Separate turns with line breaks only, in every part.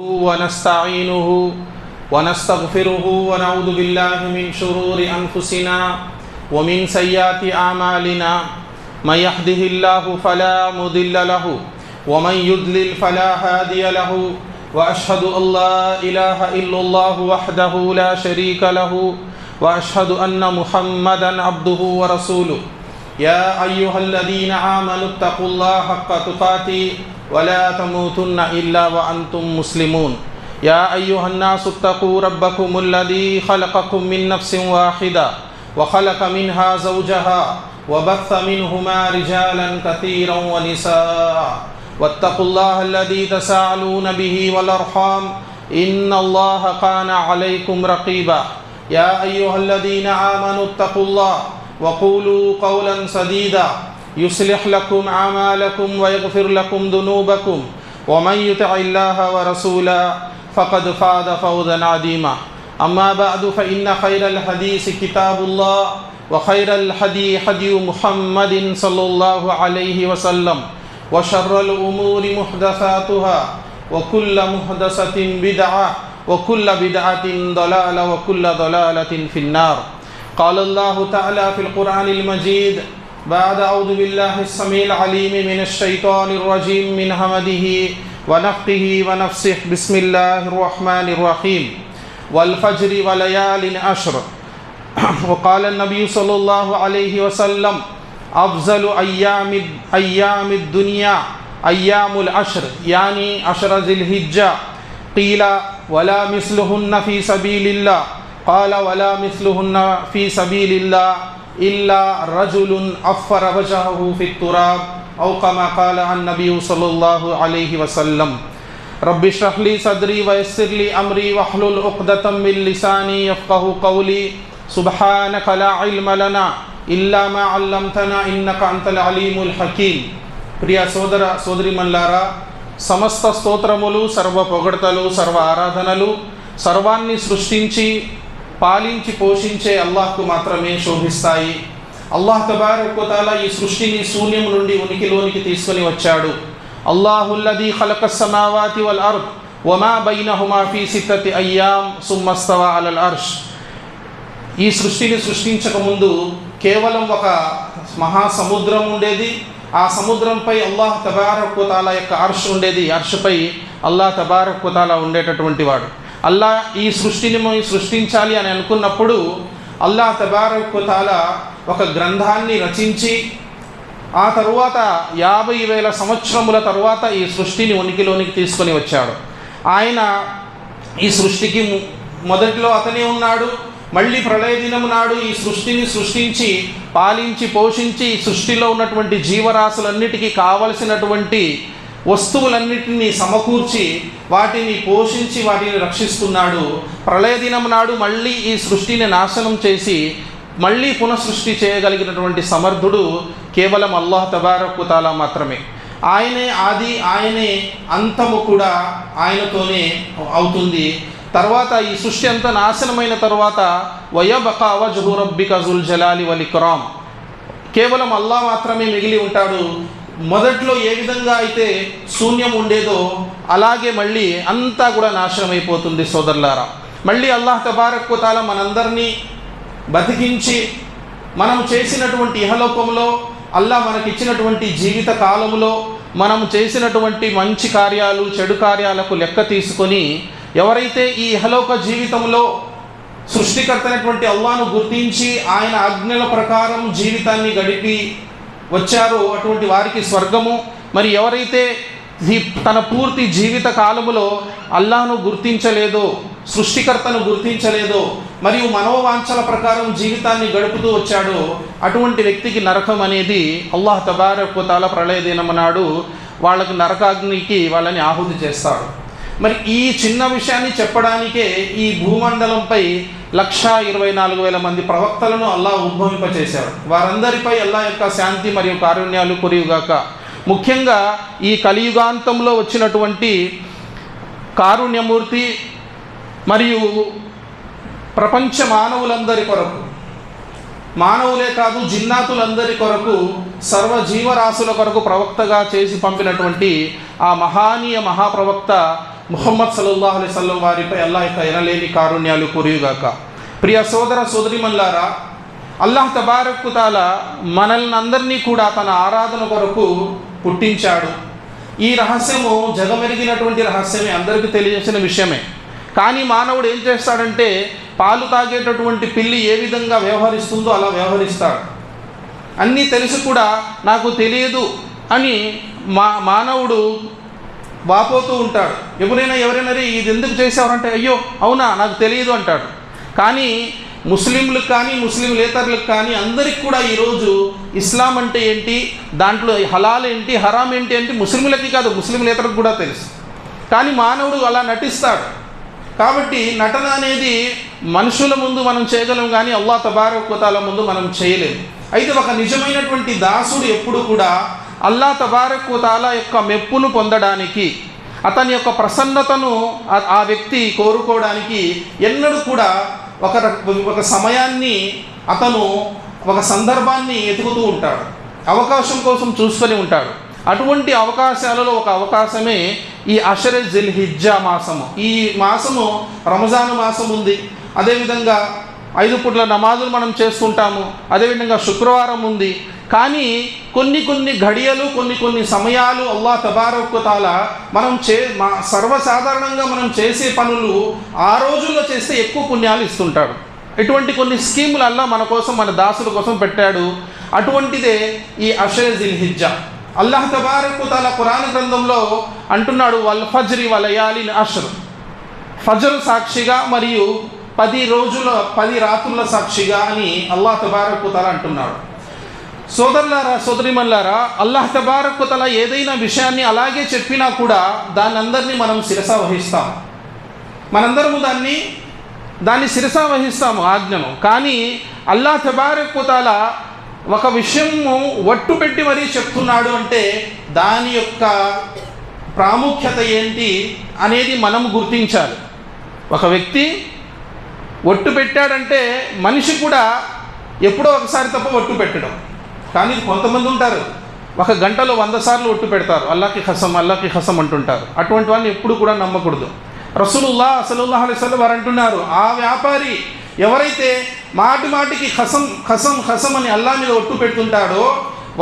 ونستعينه ونستغفره ونعوذ بالله من شرور أنفسنا ومن سيئات أعمالنا من يهده الله فلا مضل له ومن يضلل فلا هادي له وأشهد أن لا إله إلا الله وحده لا شريك له وأشهد أن محمدا عبده ورسوله يا أيها الذين آمنوا اتقوا الله حق تقاته ولا تموتن إلا وأنتم مسلمون يا أيها الناس اتقوا ربكم الذي خلقكم من نفس واحدة وخلق منها زوجها وبث منهما رجالا كثيرا ونساء واتقوا الله الذي تساءلون به والأرحام إن الله كان عليكم رقيبا يا أيها الذين آمنوا اتقوا الله وقولوا قولا سديدا يصلح لكم أعمالكم ويغفر لكم ذنوبكم ومن يطع الله ورسوله فقد فاز فوزا عظيما أما بعد فإن خير الحديث كتاب الله وخير الهدي هدي محمد صلى الله عليه وسلم وشر الأمور محدثاتها وكل محدثة بدعة وكل بدعة ضلالة وكل ضلالة في النار قال الله تعالى في القرآن المجيد بعد أعوذ بالله السميع العليم من الشيطان الرجيم من همده ونفخه ونفسه بسم الله الرحمن الرحيم والفجر وليال عشر وقال النبي صلى الله عليه وسلم أفضل أيام الدنيا أيام العشر يعني عشر ذي الحجة قيل ولا مثلهن في سبيل الله قال ولا مثلهن في سبيل الله إلا رجل أفر وجهه في التراب أو كما قال النبي صلى الله عليه وسلم رب اشرح لي صدري ويسر لي أمري واحلل عقدة من لساني يفقهوا قولي سبحانك لا علم لنا إلا ما علمتنا إنك أنت العليم الحكيم ప్రియ సోదర సోదరీమణులారా, సమస్త స్తోత్రములు, సర్వ పొగడ్తలు, సర్వ ఆరాధనలు సర్వాన్ని సృష్టించి పాలించి పోషించే అల్లాహ్కు మాత్రమే శోభిస్తాయి. అల్లాహ్ తబారక వ తఆలా ఈ సృష్టిని శూన్యం నుండి ఉనికిలోనికి తీసుకొని వచ్చాడు. అల్లాహుల్లదీ ఖలకస్ సమావాతి వల్ అర్ద్ వమా బైనహుమా ఫీ సిత్తతి అయ్యాం సుమ్మా ఇస్తవా అలల్ అర్ష్. ఈ సృష్టిని సృష్టించక ముందు కేవలం ఒక మహాసముద్రం ఉండేది. ఆ సముద్రంపై అల్లాహ్ తబారక వ తఆలా యొక్క అర్ష్ ఉండేది. అర్ష్పై అల్లాహ్ తబారక వ తఆలా ఉండేటటువంటి వాడు. అల్లా ఈ సృష్టిని సృష్టించాలి అని అనుకున్నప్పుడు అల్లాహ్ తబారక వ తఆలా ఒక గ్రంథాన్ని రచించి ఆ తరువాత 50,000 సంవత్సరముల తరువాత ఈ సృష్టిని ఉనికిలోనికి తీసుకొని వచ్చాడు. ఆయన ఈ సృష్టికి మొదట్లో అతనే ఉన్నాడు. మళ్ళీ ప్రళయ దినము నాడు ఈ సృష్టిని సృష్టించి పాలించి పోషించి సృష్టిలో ఉన్నటువంటి జీవరాశులన్నిటికీ కావలసినటువంటి వస్తువులన్నిటినీ సమకూర్చి వాటిని పోషించి వాటిని రక్షిస్తున్నాడు. ప్రళయ దినం నాడు మళ్ళీ ఈ సృష్టిని నాశనం చేసి మళ్ళీ పునఃసృష్టి చేయగలిగినటువంటి సమర్థుడు కేవలం అల్లాహ్ తబారక వ తఆలా మాత్రమే. ఆయనే ఆది, ఆయనే అంతము కూడా ఆయనతోనే అవుతుంది. తర్వాత ఈ సృష్టి అంతా నాశనమైన తర్వాత వయబకా వజ్హు రబ్బిక జుల్ జలాలి వల్ ఇక్రామ్, కేవలం అల్లాహ్ మాత్రమే మిగిలి ఉంటాడు. మొదట్లో ఏ విధంగా అయితే శూన్యం ఉండేదో అలాగే మళ్ళీ అంతా కూడా నాశనం అయిపోతుంది. సోదరులారా, మళ్ళీ అల్లాహ్ తబారక వ తఆలా మనందరినీ బతికించి మనం చేసినటువంటి ఇహలోకంలో అల్లాహ్ మనకిచ్చినటువంటి జీవిత కాలంలో మనం చేసినటువంటి మంచి కార్యాలు చెడు కార్యాలకు లెక్క తీసుకొని ఎవరైతే ఈ ఇహలోక జీవితంలో సృష్టికర్తైనటువంటి అల్లాహ్ను గుర్తించి ఆయన ఆజ్ఞల ప్రకారం జీవితాన్ని గడిపి వచ్చారో అటువంటి వారికి స్వర్గము. మరి ఎవరైతే తన పూర్తి జీవిత కాలములో అల్లాహ్ను గుర్తించలేదో, సృష్టికర్తను గుర్తించలేదో, మరియు మనోవాంఛల ప్రకారం జీవితాన్ని గడుపుతూ వచ్చాడో అటువంటి వ్యక్తికి నరకం అనేది అల్లాహ్ తబారక వ తఆలా ప్రళయ దినం నాడు వాళ్ళకి నరకాగ్నికి వాళ్ళని ఆహుతి చేస్తాడు. మరి ఈ చిన్న విషయాన్ని చెప్పడానికే ఈ భూమండలంపై 124,000 మంది ప్రవక్తలను అల్లాహ్ ఉద్భవింపచేశాడు. వారందరిపై అల్లాహ్ యొక్క శాంతి మరియు కారుణ్యాలు కురియుగాక. ముఖ్యంగా ఈ కలియుగాంతంలో వచ్చినటువంటి కారుణ్యమూర్తి మరియు ప్రపంచ మానవులందరి కొరకు, మానవులే కాదు జిన్నాతులందరి కొరకు, సర్వజీవరాశుల కొరకు ప్రవక్తగా చేసి పంపినటువంటి ఆ మహానీయ మహాప్రవక్త ముహమ్మద్ సల్లల్లాహు అలైహి వసల్లం వారిపై అల్లాహ్ యొక్క ఎనలేని కారుణ్యాలు కురియుగాక. ప్రియ సోదర సోదరిమణులారా, అల్లాహ్ తబారక్ తాలా మనల్ని అందరినీ కూడా తన ఆరాధన కొరకు పుట్టించాడు. ఈ రహస్యము జగమెరిగినటువంటి రహస్యమే, అందరికీ తెలియజేసిన విషయమే. కానీ మానవుడు ఏం చేస్తాడంటే, పాలు తాగేటటువంటి పిల్లి ఏ విధంగా వ్యవహరిస్తుందో అలా వ్యవహరిస్తాడు. అన్నీ తెలిసి కూడా నాకు తెలియదు అని మానవుడు వాపోతూ ఉంటాడు. ఎవరైనా ఇది ఎందుకు చేసావంటే, అయ్యో అవునా నాకు తెలియదు అంటాడు. కానీ ముస్లింలకు కానీ ముస్లింలేతరులకు కానీ అందరికి కూడా ఈరోజు ఇస్లాం అంటే ఏంటి, దాంట్లో హలాల్ ఏంటి, హరాం ఏంటి అంటే ముస్లింలకి కాదు ముస్లింలేతరకు కూడా తెలుసు. కానీ మానవుడు అలా నటిస్తాడు. కాబట్టి నటన అనేది మనుషుల ముందు మనం చేయగలం, కానీ అల్లాహ్ తబారక్ వ తఆలా ముందు మనం చేయలేము. అయితే ఒక నిజమైనటువంటి దాసుడు ఎప్పుడు కూడా అల్లాహ్ తబారక్ వ తఆలా యొక్క మెప్పును పొందడానికి, అతని యొక్క ప్రసన్నతను ఆ వ్యక్తి కోరుకోవడానికి ఎన్నడూ కూడా ఒక సమయాన్ని, అతను ఒక సందర్భాన్ని ఎతుకుతూ ఉంటాడు, అవకాశం కోసం చూసుకొని ఉంటాడు. అటువంటి అవకాశాలలో ఒక అవకాశమే ఈ అషరే జిల్హిజ్జా మాసము. ఈ మాసము రంజాన్ మాసం ఉంది. అదేవిధంగా 5 పూట్ల నమాజులు మనం చేస్తుంటాము. అదేవిధంగా శుక్రవారం ఉంది. కానీ కొన్ని ఘడియలు, కొన్ని సమయాలు అల్లాహ్ తబారక్ వ తఆలా మనం సర్వసాధారణంగా మనం చేసే పనులు ఆ రోజుల్లో చేస్తే ఎక్కువ పుణ్యాలు ఇస్తుంటాడు. ఇటువంటి కొన్ని స్కీములు అల్లాహ్ మన కోసం, మన దాసుల కోసం పెట్టాడు. అటువంటిదే ఈ అషరే జిల్హిజ్జా. అల్లాహ్ తబారక్ వ తఆలా ఖురాన్ గ్రంథంలో అంటున్నాడు, వల్ ఫజ్రి వలయాలిన్ అష్ర్, ఫజ్ర్ సాక్షిగా మరియు 10 రాత్రుల సాక్షిగా అని అల్లాహ్ తబారక్ వ తఆలా అంటున్నాడు. సోదరులారా సోదరిమణులారా, అల్లాహ్ తబారక్ వ తఆలా ఏదైనా విషయాన్ని అలాగే చెప్పినా కూడా దాన్ని మనం శిరస వహిస్తాం. మనందరము దాన్ని శిరస వహిస్తాము ఆజ్ఞను. కానీ అల్లాహ్ తబారక్ వ తఆలా ఒక విషయము ఒట్టు పెట్టి మరీ చెప్తున్నాడు అంటే దాని యొక్క ప్రాముఖ్యత ఏంటి అనేది మనం గుర్తించాలి. ఒక వ్యక్తి ఒట్టు పెట్టాడంటే మనిషి కూడా ఎప్పుడో ఒకసారి తప్ప ఒట్టు పెట్టడం. కానీ కొంతమంది ఉంటారు, ఒక గంటలో 100 సార్లు ఒట్టు పెడతారు, అల్లాహ్కి ఖసం అంటుంటారు. అటువంటి వాళ్ళని ఎప్పుడు కూడా నమ్మకూడదు. రసూలుల్లాహ్ సల్లల్లాహు అలైహి వసల్లం వారు అంటున్నారు, ఆ వ్యాపారి ఎవరైతే మాటికి ఖసం అని అల్లాహ్ మీద ఒట్టు పెడుతుంటాడో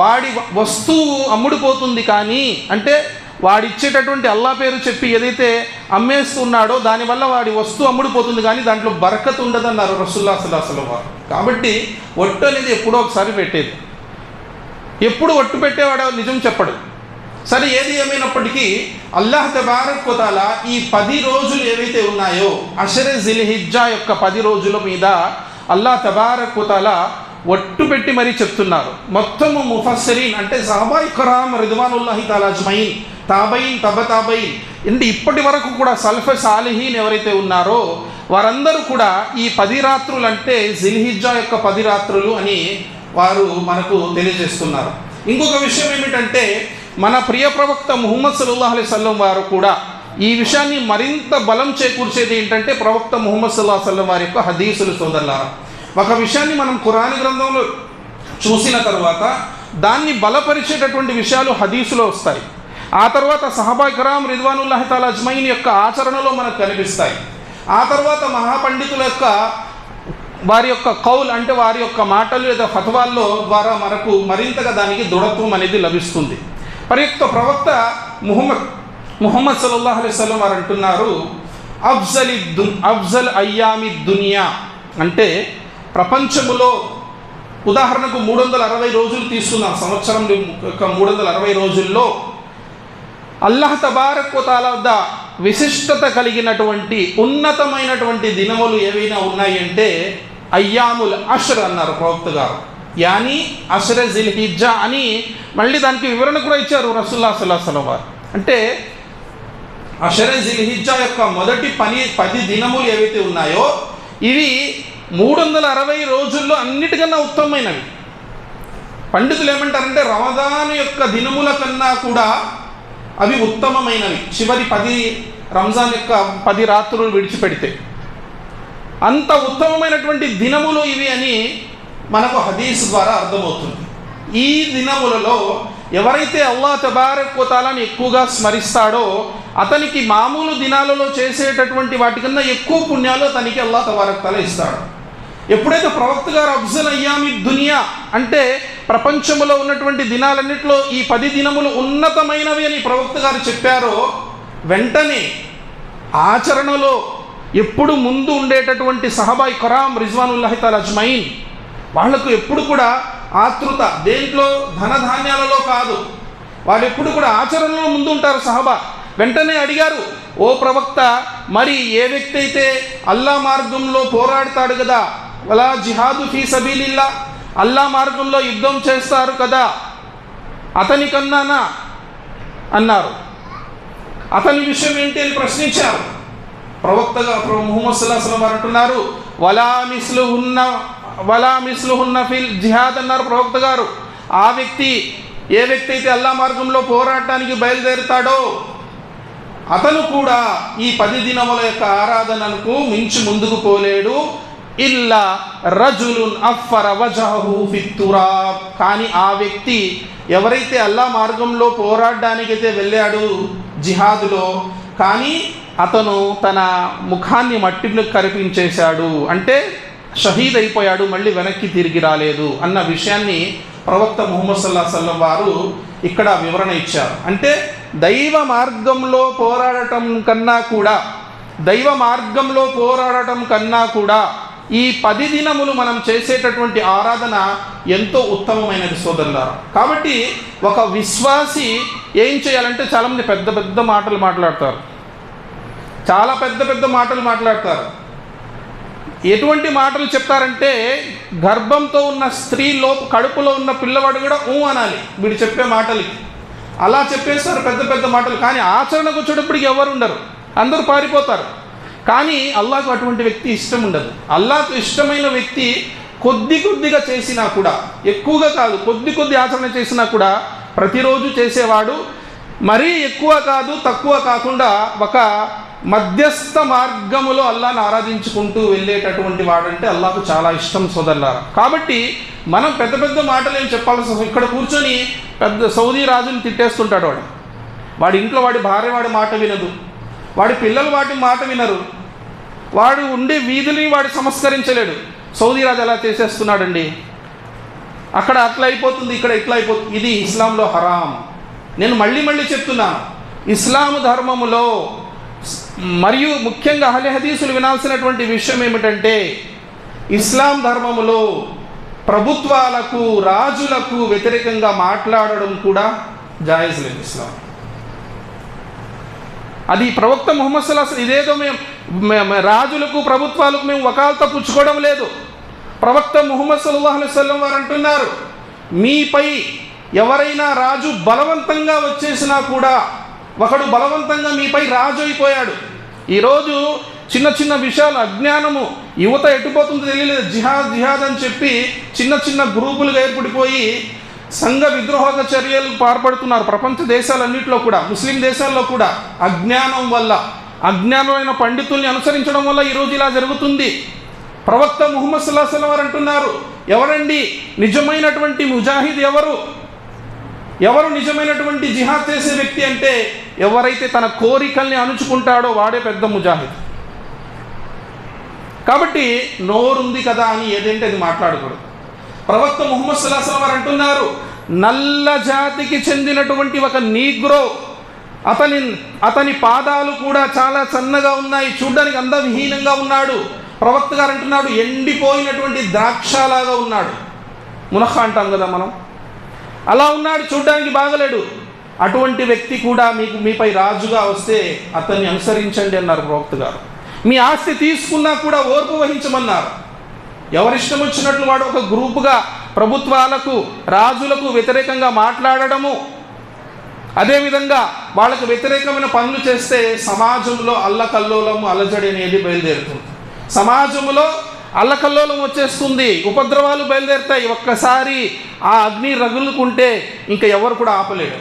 వాడి వస్తువు అమ్ముడుపోతుంది. కానీ అంటే వాడిచ్చేటటువంటి అల్లాహ్ పేరు చెప్పి ఏదైతే అమ్మేస్తున్నాడో దానివల్ల వాడి వస్తువు అమ్ముడుపోతుంది, కానీ దాంట్లో బరకత్ ఉండదన్నారు రసూలుల్లాహ్ సల్లల్లాహు అలైహి వసల్లం వారు. కాబట్టి ఒట్టు అనేది ఎప్పుడో ఒకసారి పెట్టేది. ఎప్పుడు ఒట్టు పెట్టేవాడో నిజం చెప్పడు. సరే, ఏది ఏమైనప్పటికీ అల్లాహ్ తబారక్ వ తఆలా ఈ 10 రోజులు ఏవైతే ఉన్నాయో అషరే జిల్హిజ్జా యొక్క 10 రోజుల మీద అల్లాహ్ తబారక్ వ తఆలా ఒట్టు పెట్టి మరీ చెప్తున్నారు. మొత్తము ముఫస్సిరీన్ అంటే సహబాయి కిరామ్ రిద్వానుల్లాహి తఆలా అజ్మঈన్, తాబైన్, తబతాబైన్, అంటే ఇప్పటి వరకు కూడా సల్ఫె సాలిహీన్ ఎవరైతే ఉన్నారో వారందరూ కూడా ఈ 10 రాత్రులు అంటే జిల్హిజ్జా యొక్క 10 రాత్రులు అని వారు మనకు తెలియజేస్తున్నారు. ఇంకొక విషయం ఏమిటంటే, మన ప్రియ ప్రవక్త ముహమ్మద్ సల్లల్లాహు అలైహి వసల్లం వారు కూడా ఈ విషయాన్ని మరింత బలం చేకూర్చేది ఏంటంటే ప్రవక్త ముహమ్మద్ సల్లల్లాహు అలైహి వసల్లం వారి యొక్క హదీసులు. సోదరులారా, ఒక విషయాన్ని మనం ఖురాన్ గ్రంథంలో చూసిన తర్వాత దాన్ని బలపరిచేటటువంటి విషయాలు హదీసులో వస్తాయి. ఆ తర్వాత సహబా కిరామ్ రిద్వానుల్లాహి తఆలా అజ్మঈన్ యొక్క ఆచరణలో మనకు కనిపిస్తాయి. ఆ తర్వాత మహాపండితుల యొక్క వారి యొక్క కౌల్ అంటే వారి యొక్క మాటలు లేదా ఫత్వాల్లో ద్వారా మనకు మరింతగా దానికి దృఢత్వం అనేది లభిస్తుంది. ప్రవక్త ముహమ్మద్ సల్లల్లాహు అలైహి వసల్లం వారు అంటున్నారు, అఫ్జల్ అయ్యామి దునియా అంటే ప్రపంచములో ఉదాహరణకు 360 రోజులు తీసుకున్నాం, సంవత్సరం యొక్క 360 రోజుల్లో అల్లాహ్ తబారక్ వ తఆలా వద్ద విశిష్టత కలిగినటువంటి ఉన్నతమైనటువంటి దినములు ఏవైనా ఉన్నాయి అంటే అయ్యాముల్ అష్ర్ అన్నారు ప్రవక్త గారు. యానీ అష్రే జిల్హిజ్జా అని మళ్ళీ దానికి వివరణ కూడా ఇచ్చారు రసూలుల్లాహ్ సల్లల్లాహు అలైహి వసల్లం వారు. అంటే అషరే జిల్హిజ్జా యొక్క మొదటి 10 దినములు ఏవైతే ఉన్నాయో ఇవి 360 రోజుల్లో అన్నిటికన్నా ఉత్తమమైనవి. పండితులు ఏమంటారంటే రమదాన్ యొక్క దినముల కన్నా కూడా అవి ఉత్తమమైనవి. చివరి 10 రంజాన్ యొక్క 10 రాత్రులు విడిచిపెడితే అంత ఉత్తమమైనటువంటి దినములు ఇవి అని మనకు హదీస్ ద్వారా అర్థమవుతుంది. ఈ దినములలో ఎవరైతే అల్లాహ్ తబారక్ వ తఆలాని ఎక్కువగా స్మరిస్తాడో అతనికి మామూలు దినాలలో చేసేటటువంటి వాటికన్నా ఎక్కువ పుణ్యాలు అతనికి అల్లాహ్ తబారక్ తఆలా ఇస్తాడు. ఎప్పుడైతే ప్రవక్త గారు అఫ్జల్ అయ్యామి దునియా అంటే ప్రపంచంలో ఉన్నటువంటి దినాలన్నింటిలో ఈ 10 దినములు ఉన్నతమైనవి అని ప్రవక్త గారు చెప్పారో, వెంటనే ఆచరణలో ఎప్పుడు ముందు ఉండేటటువంటి సహబాయి కరాం రిజ్వానుల్లాహి తఆలా అజ్మైన్, వాళ్లకు ఎప్పుడు కూడా ఆతృత దేంట్లో ధనధాన్యాలలో కాదు, వాళ్ళు ఎప్పుడు కూడా ఆచరణలో ముందు ఉంటారు సహబా. వెంటనే అడిగారు, ఓ ప్రవక్త, మరి ఏ వ్యక్తి అయితే అల్లా మార్గంలో పోరాడతాడు కదా, వలా జిహాదు ఫీ సబీలిల్లా, అల్లా మార్గంలో యుద్ధం చేస్తారు కదా, అతని కన్నానా అన్నారు. అతని విషయం ఏంటి అని ప్రశ్నించారు. ప్రవక్తగా ముహమ్మద్ సల్లల్లాహు అలైహి వసల్లం అంటున్నారు, వలా మిస్లుహున్న ఫిల్ జిహాద్ అన్నారు ప్రవక్త గారు. ఆ వ్యక్తి ఏ వ్యక్తి అయితే అల్లా మార్గంలో పోరాటానికి బయలుదేరుతాడో అతను కూడా ఈ 10 దినముల యొక్క ఆరాధనకు మించి ముందుకు పోలేడు. ఇల్లా రజులున్ అఫ్ఫర వజహు ఫిత్తురాబ్, కానీ ఆ వ్యక్తి ఎవరైతే అల్లా మార్గంలో పోరాడడానికైతే వెళ్ళాడు జిహాదులో, కానీ అతను తన ముఖాన్ని మట్టిలో కరిపించేశాడు, అంటే షహీద్ అయిపోయాడు, మళ్ళీ వెనక్కి తిరిగి రాలేదు అన్న విషయాన్ని ప్రవక్త ముహమ్మద్ సల్లల్లాహు అలైహి వసల్లం వారు ఇక్కడ వివరణ ఇచ్చారు. అంటే దైవ మార్గంలో పోరాడటం కన్నా కూడా ఈ 10 దినములు మనం చేసేటటువంటి ఆరాధన ఎంతో ఉత్తమమైనది సోదరులారా. కాబట్టి ఒక విశ్వాసి ఏం చేయాలంటే, చాలామంది పెద్ద పెద్ద మాటలు మాట్లాడతారు, ఎటువంటి మాటలు చెప్తారంటే, గర్భంతో ఉన్న స్త్రీ కడుపులో ఉన్న పిల్లవాడు కూడా అనాలి వీడు చెప్పే మాటలకి. అలా చెప్పేస్తారు పెద్ద పెద్ద మాటలు, కానీ ఆచరణకు వచ్చేటప్పటికి ఎవరు ఉండరు, అందరూ పారిపోతారు. కానీ అల్లాహకు అటువంటి వ్యక్తి ఇష్టం ఉండదు. అల్లాహకు ఇష్టమైన వ్యక్తి కొద్దిగా చేసినా కూడా, ఎక్కువగా కాదు, కొద్ది ఆచరణ చేసినా కూడా ప్రతిరోజు చేసేవాడు, మరీ ఎక్కువ కాదు తక్కువ కాకుండా ఒక మధ్యస్థ మార్గములో అల్లాహ్ని ఆరాధించుకుంటూ వెళ్ళేటటువంటి వాడంటే అల్లాహకు చాలా ఇష్టం సోదరులారా. కాబట్టి మనం పెద్ద పెద్ద మాటలు ఏం చెప్పాల్సి, ఇక్కడ కూర్చొని పెద్ద సౌదీ రాజుని తిట్టేస్తుంటాడు వాడి ఇంట్లో వాడి భార్య వాడి మాట వినదు, వాడి పిల్లలు వాటి మాట వినరు, వాడు ఉండే వీధులని వాడు సంస్కరించలేడు. సౌదీ రాజు అలా చేసేస్తున్నాడండి, అక్కడ అట్లా అయిపోతుంది, ఇక్కడ ఇట్లా అయిపోతుంది. ఇది ఇస్లాంలో హరాం. నేను మళ్ళీ చెప్తున్నాను, ఇస్లాం ధర్మములో మరియు ముఖ్యంగా అహ్లే హదీసులు వినాల్సినటువంటి విషయం ఏమిటంటే, ఇస్లాం ధర్మములో ప్రభుత్వాలకు రాజులకు వ్యతిరేకంగా మాట్లాడడం కూడా జాయిజ్ లేదు ఇస్లాం. అది ప్రవక్త ముహమ్మద్ సల్లల్లాహు అలైహి వసల్లం ఇదేదో మేము రాజులకు ప్రభుత్వాలకు మేము వకాల్తా పుచ్చుకోవడం లేదు. ప్రవక్త ముహమ్మద్ సల్లల్లాహు అలైహి వసల్లం వారు అంటున్నారు, మీపై ఎవరైనా రాజు బలవంతంగా వచ్చేసినా కూడా, ఒకడు బలవంతంగా మీపై రాజు అయిపోయాడు. ఈరోజు చిన్న విషయాలు అజ్ఞానము, యువత ఎట్టుపోతుందో తెలియలేదు, జిహాద్ అని చెప్పి చిన్న గ్రూపులుగా ఏర్పడిపోయి సంఘ విద్రోహక చర్యలు పాల్పడుతున్నారు ప్రపంచ దేశాలన్నింటిలో కూడా, ముస్లిం దేశాల్లో కూడా. అజ్ఞానం వల్ల, అజ్ఞానమైన పండితుల్ని అనుసరించడం వల్ల ఈరోజు ఇలా జరుగుతుంది. ప్రవక్త ముహమ్మద్ సల్లల్లాహు అలైహి వసల్లం వారు అంటున్నారు, ఎవరండి నిజమైనటువంటి ముజాహిద్, ఎవరు నిజమైనటువంటి జిహాద్ చేసే వ్యక్తి అంటే, ఎవరైతే తన కోరికల్ని అణుచుకుంటాడో వాడే పెద్ద ముజాహిద్. కాబట్టి నోరుంది కదా అని ఏదంటే అది మాట్లాడకూడదు. ప్రవక్త ముహమ్మద్ సల్లల్లాహు అలైహి వసల్లం వారు అంటున్నారు, నల్ల జాతికి చెందినటువంటి ఒక నీగ్రో, అతని పాదాలు కూడా చాలా సన్నగా ఉన్నాయి, చూడ్డానికి అందవిహీనంగా ఉన్నాడు. ప్రవక్త గారు అంటున్నాడు, ఎండిపోయినటువంటి ద్రాక్షలాగా ఉన్నాడు. మునఖ అంటాం కదా మనం, అలా ఉన్నాడు, చూడ్డానికి బాగలేడు. అటువంటి వ్యక్తి కూడా మీపై రాజుగా వస్తే అతన్ని అనుసరించండి అన్నారు ప్రవక్త గారు. మీ ఆస్తి తీసుకున్నా కూడా ఓర్పు వహించమన్నారు. ఎవరిష్టం వచ్చినట్లు వాడు ఒక గ్రూపుగా ప్రభుత్వాలకు రాజులకు వ్యతిరేకంగా మాట్లాడడము, అదేవిధంగా వాళ్ళకు వ్యతిరేకమైన పనులు చేస్తే సమాజంలో అల్లకల్లోలము అలజడి అనేది బయలుదేరుతుంది. సమాజంలో అల్లకల్లోలం వచ్చేస్తుంది, ఉపద్రవాలు బయలుదేరుతాయి. ఒక్కసారి ఆ అగ్ని రగులుకుంటే ఇంకా ఎవరు కూడా ఆపలేడు.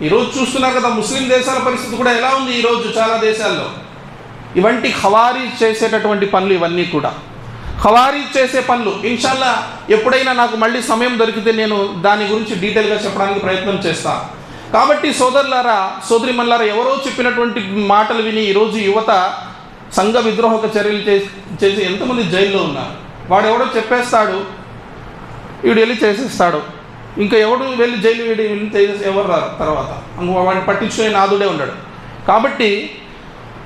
ఈరోజు చూస్తున్నారు కదా ముస్లిం దేశాల పరిస్థితి కూడా ఎలా ఉంది. ఈరోజు చాలా దేశాల్లో ఇవంటి ఖవారీజ్ చేసేటటువంటి పనులు, ఇవన్నీ కూడా ఖవారీజ్ చేసే పనులు. ఇన్షాల్లా ఎప్పుడైనా నాకు మళ్ళీ సమయం దొరికితే నేను దాని గురించి డీటెయిల్గా చెప్పడానికి ప్రయత్నం చేస్తాను. కాబట్టి సోదరులారా, సోదరిమణులారా, ఎవరో చెప్పినటువంటి మాటలు విని ఈరోజు యువత సంఘ విద్రోహక చర్యలు చేసి ఎంతమంది జైల్లో ఉన్నారు. వాడు ఎవడో చెప్పేస్తాడు, వీడు వెళ్ళి చేసేస్తాడు. ఇంకా ఎవడు వెళ్ళి జైలు వీడి చేసేసి ఎవరు రారు తర్వాత, వాడిని పట్టించుకునే నాదుడే ఉన్నాడు. కాబట్టి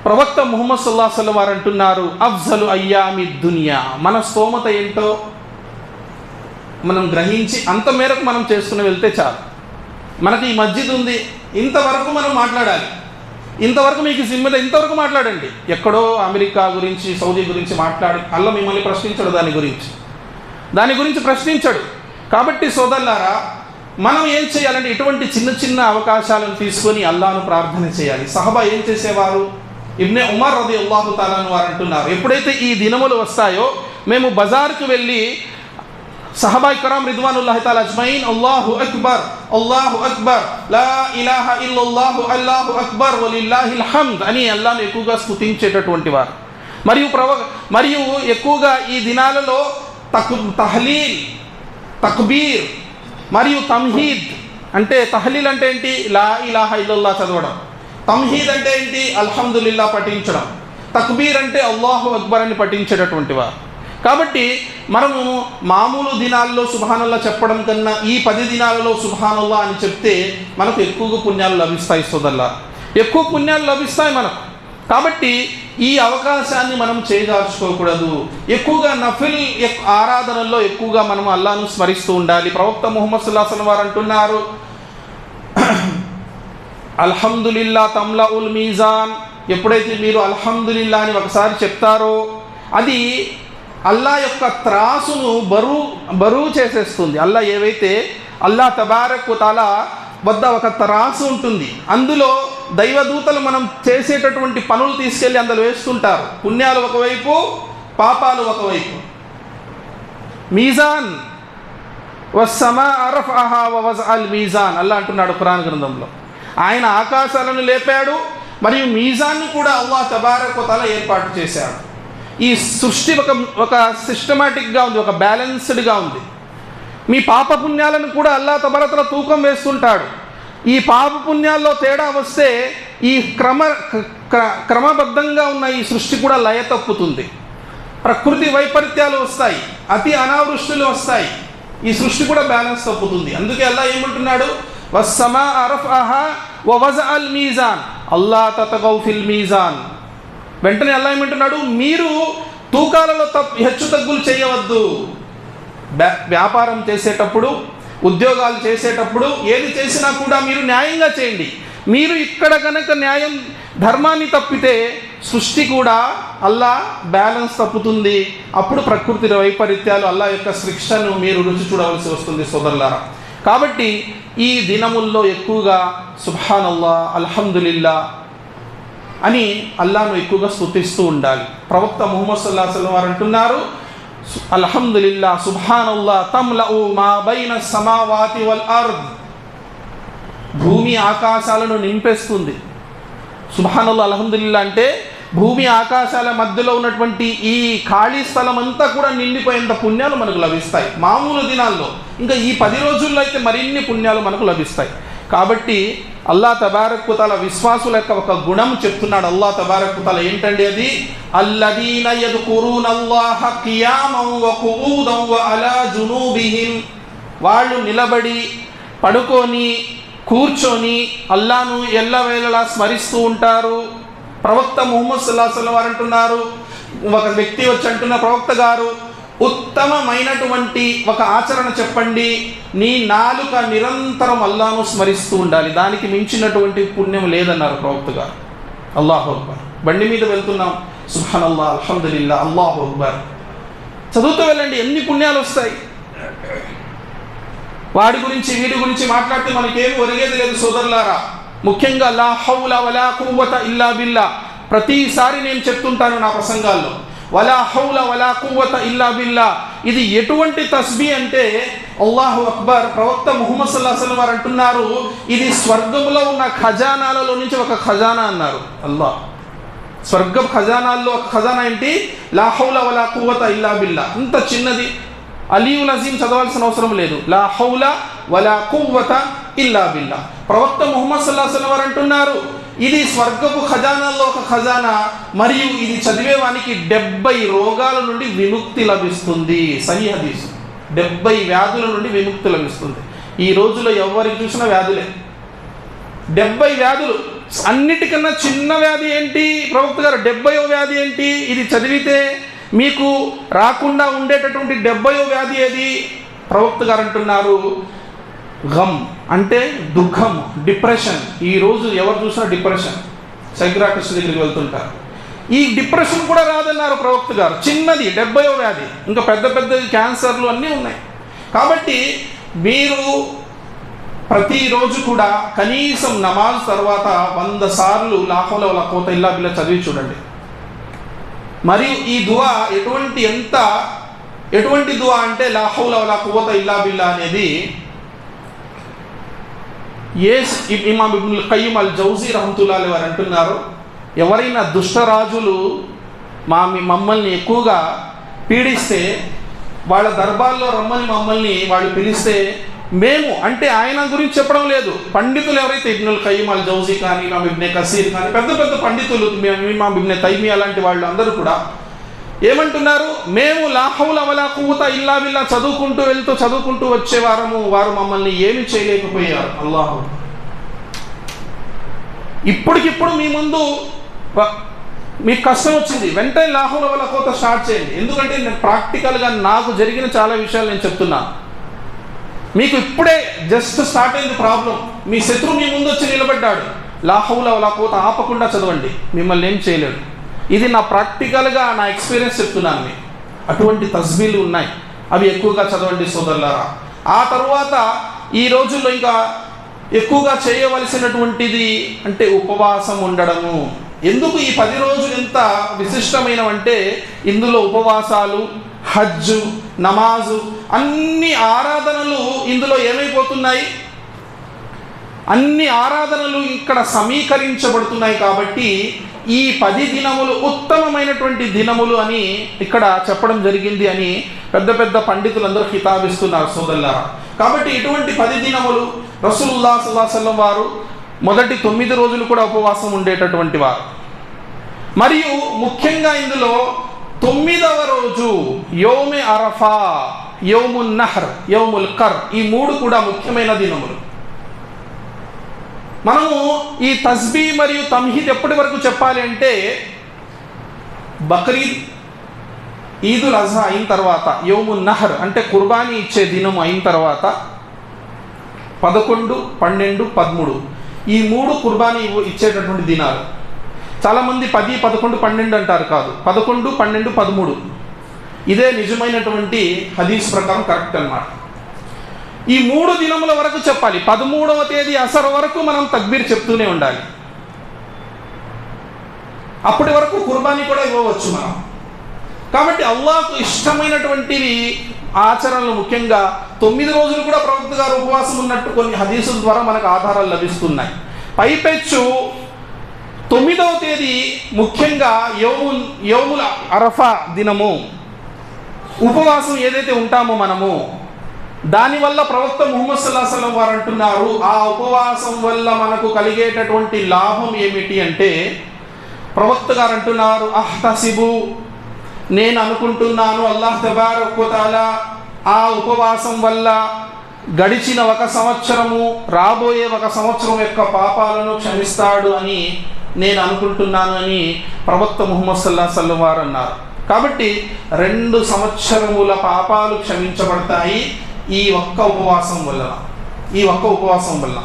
ప్రవక్త ముహమ్మద్ సల్లల్లాహు అలైహి వసల్లం వారు అంటున్నారు, అఫ్జలు అయ్యామి దునియా. మన స్తోమత ఏంటో మనం గ్రహించి అంత మేరకు మనం చేసుకుని వెళ్తే చాలు. మనకి ఈ మస్జిద్ ఉంది, ఇంతవరకు మనం మాట్లాడాలి. ఇంతవరకు మీకు జిమ్మద, ఇంతవరకు మాట్లాడండి. ఎక్కడో అమెరికా గురించి, సౌదీ గురించి మాట్లాడి అల్లా మిమ్మల్ని ప్రశ్నించడు, దాని గురించి ప్రశ్నించడు. కాబట్టి సోదరులారా, మనం ఏం చేయాలంటే ఇటువంటి చిన్న చిన్న అవకాశాలను తీసుకొని అల్లాను ప్రార్థన చేయాలి. సహబా ఏం చేసేవారు? ఇబ్నే ఉమర్ రదియల్లాహు తఆలా అన్హు వారు అంటున్నారు, ఎప్పుడైతే ఈ దినములు వస్తాయో మేము బజార్కు వెళ్ళి సహబా ఇక్రాం రిద్వానుల్లాహి తఆలా అజ్మঈన్ అల్లాహు అక్బర్ అల్లాహు అక్బర్ లా ఇలాహా ఇల్లల్లాహు అల్లాహు అక్బర్ వలిల్లాహిల్ హమ్ద్ అని అల్లాహ్ను ఎక్కువగా స్తుతించేటటువంటి వారు. మరియు ఎక్కువగా ఈ దినాలలో తహ్లీల్, తక్బీర్ మరియు తమ్హీద్. అంటే తహ్లీల్ అంటే ఏంటి? లా ఇలాహా ఇల్లల్లాహ్ చదవడం. తమ్హీద్ అంటే ఏంటి? అల్హమ్దులిల్లాహ్ పఠించడం. తక్బీర్ అంటే అల్లాహు అక్బర్ అని పఠించేటటువంటి వారు. కాబట్టి మనము మామూలు దినాల్లో సుబ్హానల్లాహ్ చెప్పడం కన్నా ఈ 10 దినాలలో సుబ్హానల్లాహ్ అని చెప్తే మనకు ఎక్కువగా పుణ్యాలు లభిస్తాయి సోదరులారా, ఎక్కువ పుణ్యాలు లభిస్తాయి మనకు. కాబట్టి ఈ అవకాశాన్ని మనం చేజార్చుకోకూడదు. ఎక్కువగా నఫిల్ ఆరాధనల్లో ఎక్కువగా మనం అల్లాహ్ను స్మరిస్తూ ఉండాలి. ప్రవక్త ముహమ్మద్ సల్లల్లాహు అలైహి వసల్లం వారు అంటున్నారు, అల్హమ్దులిల్లా తమ్లఉల్ మీజాన్. ఎప్పుడైతే మీరు అల్హమ్దులిల్లా అని ఒకసారి చెప్తారో అది అల్లా యొక్క త్రాసును బరువు చేసేస్తుంది. అల్లా ఏవైతే అల్లా తబారక్ వ తఆలా వద్ద ఒక త్రాసు ఉంటుంది, అందులో దైవదూతలు మనం చేసేటటువంటి పనులు తీసుకెళ్ళి అందులో వేస్తుంటారు. పుణ్యాలు ఒకవైపు, పాపాలు ఒకవైపు. మీజాన్ వస్సమా రఫఅహా వవజఅల్ మీజాన్ అల్లా అంటున్నాడు ఖురాన్ గ్రంథంలో. ఆయన ఆకాశాలను లేపాడు, మరియు మీజాన్ని కూడా అల్లాహ్ తబారక్ వ తఆలా ఏర్పాటు చేశాడు. ఈ సృష్టి ఒక సిస్టమాటిక్గా ఉంది, ఒక బ్యాలెన్స్డ్గా ఉంది. మీ పాప పుణ్యాలను కూడా అల్లాహ్ తబారక్ వ తఆలా తూకం వేస్తుంటాడు. ఈ పాప పుణ్యాల్లో తేడా వస్తే ఈ క్రమబద్ధంగా ఉన్న ఈ సృష్టి కూడా లయ తప్పుతుంది. ప్రకృతి వైపరీత్యాలు వస్తాయి, అతి అనావృష్టులు వస్తాయి, ఈ సృష్టి కూడా బ్యాలెన్స్ తప్పుతుంది. అందుకే అల్లాహ్ ఏమంటున్నాడు, వస్సమా రఫఅహా వవజఅల్ మీజాన్ అల్లా తతగౌ ఫిల్ మీజాన్. వెంటనే అల్లాహ్ ఏమంటున్నాడు, మీరు తూకాలలో హెచ్చు తగ్గులు చేయవద్దు. వ్యాపారం చేసేటప్పుడు, ఉద్యోగాలు చేసేటప్పుడు ఏది చేసినా కూడా మీరు న్యాయంగా చేయండి. మీరు ఇక్కడ కనుక న్యాయం ధర్మాన్ని తప్పితే సృష్టి కూడా అల్లా బ్యాలెన్స్ తప్పుతుంది. అప్పుడు ప్రకృతి వైపరీత్యాలు, అల్లా యొక్క శిక్షను మీరు రుచి చూడవలసి వస్తుంది సోదరులారా. కాబట్టి ఈ దినముల్లో ఎక్కువగా సుబ్హానల్లాహ్, అల్హమ్దులిల్లా అని అల్లాహ్ను ఎక్కువగా స్తుతిస్తూ ఉండాలి. ప్రవక్త ముహమ్మద్ సల్లల్లాహు అలైహి వసల్లం వారు అంటున్నారు, అల్హమ్దులిల్లా సుబ్హానల్లాహ్ తమ్లఉ మా బైన సమావాతి వల్ అర్ద్. భూమి ఆకాశాలను నింపేస్తుంది. సుబ్హానల్లాహ్, అల్హమ్దులిల్లా అంటే భూమి ఆకాశాల మధ్యలో ఉన్నటువంటి ఈ ఖాళీ స్థలం అంతా కూడా నిండిపోయేంత పుణ్యాలు మనకు లభిస్తాయి మామూలు దినాల్లో. ఇంకా ఈ 10 రోజుల్లో అయితే మరిన్ని పుణ్యాలు మనకు లభిస్తాయి. కాబట్టి అల్లాహ్ తబారక్ వ తఆలా విశ్వాసుల యొక్క ఒక గుణం చెప్తున్నాడు. అల్లాహ్ తబారక్ వ తఆలా ఏంటండి అది? అల్లదీన యద్కురూనల్లాహ ఖియామన్ వ ఖుఊదన్ వ అలా జునూబిహిం. వాళ్ళు నిలబడి, పడుకొని, కూర్చొని అల్లాహ్ను ఎల్లవేళలా స్మరిస్తూ ఉంటారు. ప్రవక్త ముహమ్మద్ సల్లల్లాహు అలైహి వసల్లం వారు అంటున్నారు, ఒక వ్యక్తి వచ్చి అంటున్న, ప్రవక్త గారు ఉత్తమమైనటువంటి ఒక ఆచరణ చెప్పండి. నీ నాలుక నిరంతరం అల్లాహ్ను స్మరిస్తూ ఉండాలి, దానికి మించినటువంటి పుణ్యం లేదన్నారు ప్రవక్త గారు. అల్లాహు అక్బర్. బండి మీద వెళ్తున్నాం, సుబ్హానల్లాహ్, అల్హమ్దులిల్లాహ్, అల్లాహు అక్బర్ చదువుతూ వెళ్ళండి, ఎన్ని పుణ్యాలు వస్తాయి. వాడి గురించి వీడి గురించి మాట్లాడితే మనకేమి ఒరిగేది లేదు సోదరులారా. ముఖ్యంగా లా హౌల వలా కువ్వత ఇల్లా బిల్లా. ప్రతిసారి నేను చెప్తుంటాను నా ప్రసంగాల్లో, వలా హౌల వలా కువ్వత ఇల్లా బిల్లా. ఇది ఎటువంటి తస్బీ అంటే అల్లాహు అక్బర్. ప్రవక్త ముహమ్మద్ సల్లల్లాహు అలైహి వసల్లం వారు అంటున్నారు, ఇది స్వర్గంలో ఉన్న ఖజానాలలో నుంచి ఒక ఖజానా అన్నారు. అల్లాహ్ స్వర్గం ఖజానాల్లో ఒక ఖజానా ఏంటి? లా హౌల వలా కువ్వత ఇల్లా బిల్లా. ఇంత చిన్నది, అలీయుల్ అజీం చదవాల్సిన అవసరం లేదు. లా హౌల వలా కువ్వత ఇల్లా బిల్లా. ప్రవక్త ముహమ్మద్ సల్లల్లాహు అలైహి వసల్లం వారు అంటున్నారు, ఇది స్వర్గపు ఖజానాల్లో ఒక ఖజానా, మరియు ఇది చదివేవానికి 70 రోగాల నుండి విముక్తి లభిస్తుంది. సహీ హదీస్. 70 వ్యాధుల నుండి విముక్తి లభిస్తుంది. ఈ రోజులో ఎవరికి చూసినా వ్యాధులే. 70 వ్యాధులు. అన్నిటికన్నా చిన్న వ్యాధి ఏంటి ప్రవక్త గారు? 70వ వ్యాధి ఏంటి? ఇది చదివితే మీకు రాకుండా ఉండేటటువంటి 70వ వ్యాధి ఏది? ప్రవక్త గారు అంటున్నారు, గమ్ అంటే దుఃఖం, డిప్రెషన్. ఈరోజు ఎవరు చూసినా డిప్రెషన్. సైకియాట్రిస్ట్ దగ్గరికి వెళ్తుంటారు. ఈ డిప్రెషన్ కూడా రాదన్నారు ప్రవక్త గారు. చిన్నది 70వ వ్యాధి. ఇంకా పెద్ద పెద్ద క్యాన్సర్లు అన్నీ ఉన్నాయి. కాబట్టి మీరు ప్రతిరోజు కూడా కనీసం నమాజ్ తర్వాత 100 సార్లు లా హౌల వలా ఖువత ఇల్లా బిల్లా చదివి చూడండి. మరియు ఈ దువా ఎటువంటి దువా అంటే లా హౌల వలా ఖువత ఇల్లా బిల్లా అనేది ఇమాం ఇబ్నుల్ ఖయ్యిమ్ అల్ జౌజీ రహ్మతుల్లాహి అలైహి వారు అంటున్నారు, ఎవరైనా దుష్టరాజులు మమ్మల్ని ఎక్కువగా పీడిస్తే, వాళ్ళ దర్బార్లో రమ్మని మమ్మల్ని వాళ్ళు పిలిస్తే, మేము అంటే ఆయన గురించి చెప్పడం లేదు, పండితులు ఎవరైతే ఇబ్నుల్ ఖయ్యిమ్ అల్ జౌజీ కానీ, ఇమాం ఇబ్నే కసీర్ కానీ, పెద్ద పెద్ద పండితులు, ఇమాం ఇబ్నే తైమియా లాంటి వాళ్ళు అందరూ కూడా ఏమంటున్నారు, మేము లా హౌల వలా ఖువత ఇల్లా బిల్లా చదువుకుంటూ వచ్చేవారము, వారు మమ్మల్ని ఏమి చేయలేకపోయారు. అల్లాహు ఇప్పటికిప్పుడు మీ ముందు మీకు కష్టం వచ్చింది, వెంటనే లా హౌల వలా ఖువత స్టార్ట్ చేయండి. ఎందుకంటే నేను ప్రాక్టికల్గా నాకు జరిగిన చాలా విషయాలు నేను చెప్తున్నాను. మీకు ఇప్పుడే జస్ట్ స్టార్ట్ అయింది ప్రాబ్లం, మీ శత్రువు మీ ముందు వచ్చి నిలబడ్డాడు, లా హౌల వలా ఖువత ఆపకుండా చదవండి, మిమ్మల్ని ఏం చేయలేడు. ఇది నా ప్రాక్టికల్గా నా ఎక్స్పీరియన్స్ చెప్తున్నాను మీకు. అటువంటి తస్బీలు ఉన్నాయి, అవి ఎక్కువగా చదవండి సోదరులారా. ఆ తరువాత ఈ రోజుల్లో ఇంకా ఎక్కువగా చేయవలసినటువంటిది అంటే ఉపవాసం ఉండడము. ఎందుకు ఈ 10 రోజులు ఎంత విశిష్టమైనవంటే ఇందులో ఉపవాసాలు, హజ్జు, నమాజు, అన్ని ఆరాధనలు ఇందులో ఏమైపోతున్నాయి? అన్ని ఆరాధనలు ఇక్కడ సమీకరించబడుతున్నాయి. కాబట్టి ఈ 10 దినములు ఉత్తమమైనటువంటి దినములు అని ఇక్కడ చెప్పడం జరిగింది అని పెద్ద పెద్ద పండితులందరూ హితాబిస్తున్నారు సోదరులారా. కాబట్టి ఇటువంటి 10 దినములు రసూలుల్లాహ్ సల్లల్లాహు అలైహి వసల్లం వారు మొదటి 9 రోజులు కూడా ఉపవాసం ఉండేటటువంటి వారు. మరియు ముఖ్యంగా ఇందులో 9వ రోజు యౌమే అరఫా, యౌమున్ నహర్, యౌముల్ కర్, ఈ 3 కూడా ముఖ్యమైన దినములు. మనము ఈ తస్బీ మరియు తమ్హీద్ ఎప్పటి వరకు చెప్పాలి అంటే బక్రీద్, ఈదుల్ అజహా అయిన తర్వాత, యౌమున్ నహర్ అంటే కుర్బానీ ఇచ్చే దినం అయిన తర్వాత 11, 12, 13 ఈ 3 కుర్బానీ ఇచ్చేటటువంటి దినాలు. చాలామంది 10, 11, 12 అంటారు. కాదు, 11, 12, 13 ఇదే నిజమైనటువంటి హదీస్ ప్రకారం కరెక్ట్ అన్నమాట. ఈ 3 దినముల వరకు చెప్పాలి. 13వ తేదీ అసర్ వరకు మనం తక్బీర్ చెప్తూనే ఉండాలి. అప్పటి వరకు కుర్బానీ కూడా ఇవ్వవచ్చు మనం. కాబట్టి అల్లాహ్కు ఇష్టమైనటువంటివి ఆచరణలు, ముఖ్యంగా 9 రోజులు కూడా ప్రవక్త గారు ఉపవాసం ఉన్నట్టు కొన్ని హదీసుల ద్వారా మనకు ఆధారాలు లభిస్తున్నాయి. పైపెచ్చు 9వ తేదీ ముఖ్యంగా యౌముల్ అరఫా దినము ఉపవాసం ఏదైతే ఉంటామో మనము, దానివల్ల ప్రవక్త ముహమ్మద్ సల్లల్లాహు అలైహి వసల్లం వారు అంటున్నారు, ఆ ఉపవాసం వల్ల మనకు కలిగేటటువంటి లాభం ఏమిటి అంటే, ప్రవక్త గారు అంటున్నారు, అహ్తసిబు, నేను అనుకుంటున్నాను అల్లాహ్ తబారక వ తఆలా ఆ ఉపవాసం వల్ల గడిచిన 1 సంవత్సరము, రాబోయే 1 సంవత్సరం యొక్క పాపాలను క్షమిస్తాడు అని నేను అనుకుంటున్నాను అని ప్రవక్త ముహమ్మద్ సల్లల్లాహు అలైహి వసల్లం వారు అన్నారు. కాబట్టి 2 సంవత్సరముల పాపాలు క్షమించబడతాయి ఈ ఒక్క ఉపవాసం వల్ల.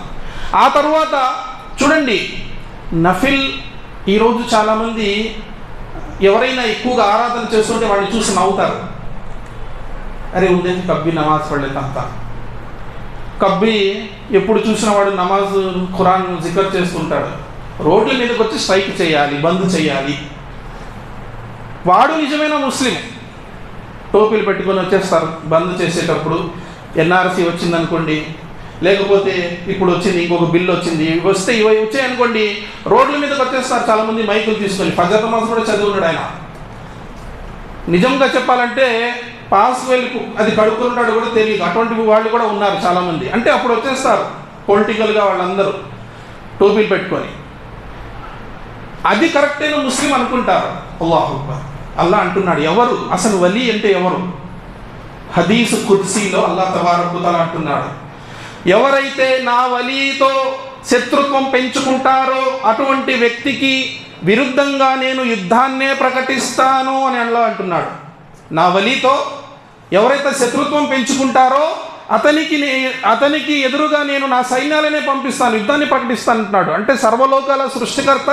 ఆ తరువాత చూడండి, నఫిల్. ఈరోజు చాలామంది ఎవరైనా ఎక్కువగా ఆరాధన చేస్తుంటే వాడిని చూసి నవ్వుతారు. అరే ఉందే కబ్బి నమాజ్ పడలేదంతా, కబ్బి ఎప్పుడు చూసిన వాడు నమాజ్ ఖురాన్ జికర్ చేస్తుంటాడు. రోడ్ల మీదకి వచ్చి స్ట్రైక్ చేయాలి, బంద్ చేయాలి. వాడు నిజమైన ముస్లిం. టోపీలు పెట్టుకొని వచ్చేస్తారు బంద్ చేసేటప్పుడు. ఎన్ఆర్సీ వచ్చిందనుకోండి, లేకపోతే ఇప్పుడు వచ్చింది ఇంకొక బిల్లు వచ్చింది, వస్తే ఇవి వచ్చాయనుకోండి, రోడ్ల మీదకి వచ్చేస్తారు చాలామంది మైకులు తీసుకొని. ఫజర్ నమాజ్ కూడా చదివి ఉన్నాడు ఆయన. నిజంగా చెప్పాలంటే పాస్ వెళ్ళి అది కడుక్కుంటాడు కూడా తెలియదు. అటువంటి వాళ్ళు కూడా ఉన్నారు చాలామంది. అంటే అప్పుడు వచ్చేస్తారు పొలిటికల్గా వాళ్ళందరూ టోపీలు పెట్టుకొని. అది కరెక్టైన ముస్లిం అనుకుంటారు. అల్లాహు అక్బర్. అల్లా అంటున్నాడు, ఎవరు అసలు వలీ అంటే ఎవరు? హదీసు కుర్సీలో అల్లా తబారక్ వ తఆలా అంటున్నాడు, ఎవరైతే నా వలీతో శత్రుత్వం పెంచుకుంటారో అటువంటి వ్యక్తికి విరుద్ధంగా నేను యుద్ధాన్నే ప్రకటిస్తాను అని అల్లా అంటున్నాడు. నా వలీతో ఎవరైతే శత్రుత్వం పెంచుకుంటారో అతనికి ఎదురుగా నేను నా సైన్యాలనే పంపిస్తాను, యుద్ధాన్ని ప్రకటిస్తాను అంటున్నాడు. అంటే సర్వలోకాల సృష్టికర్త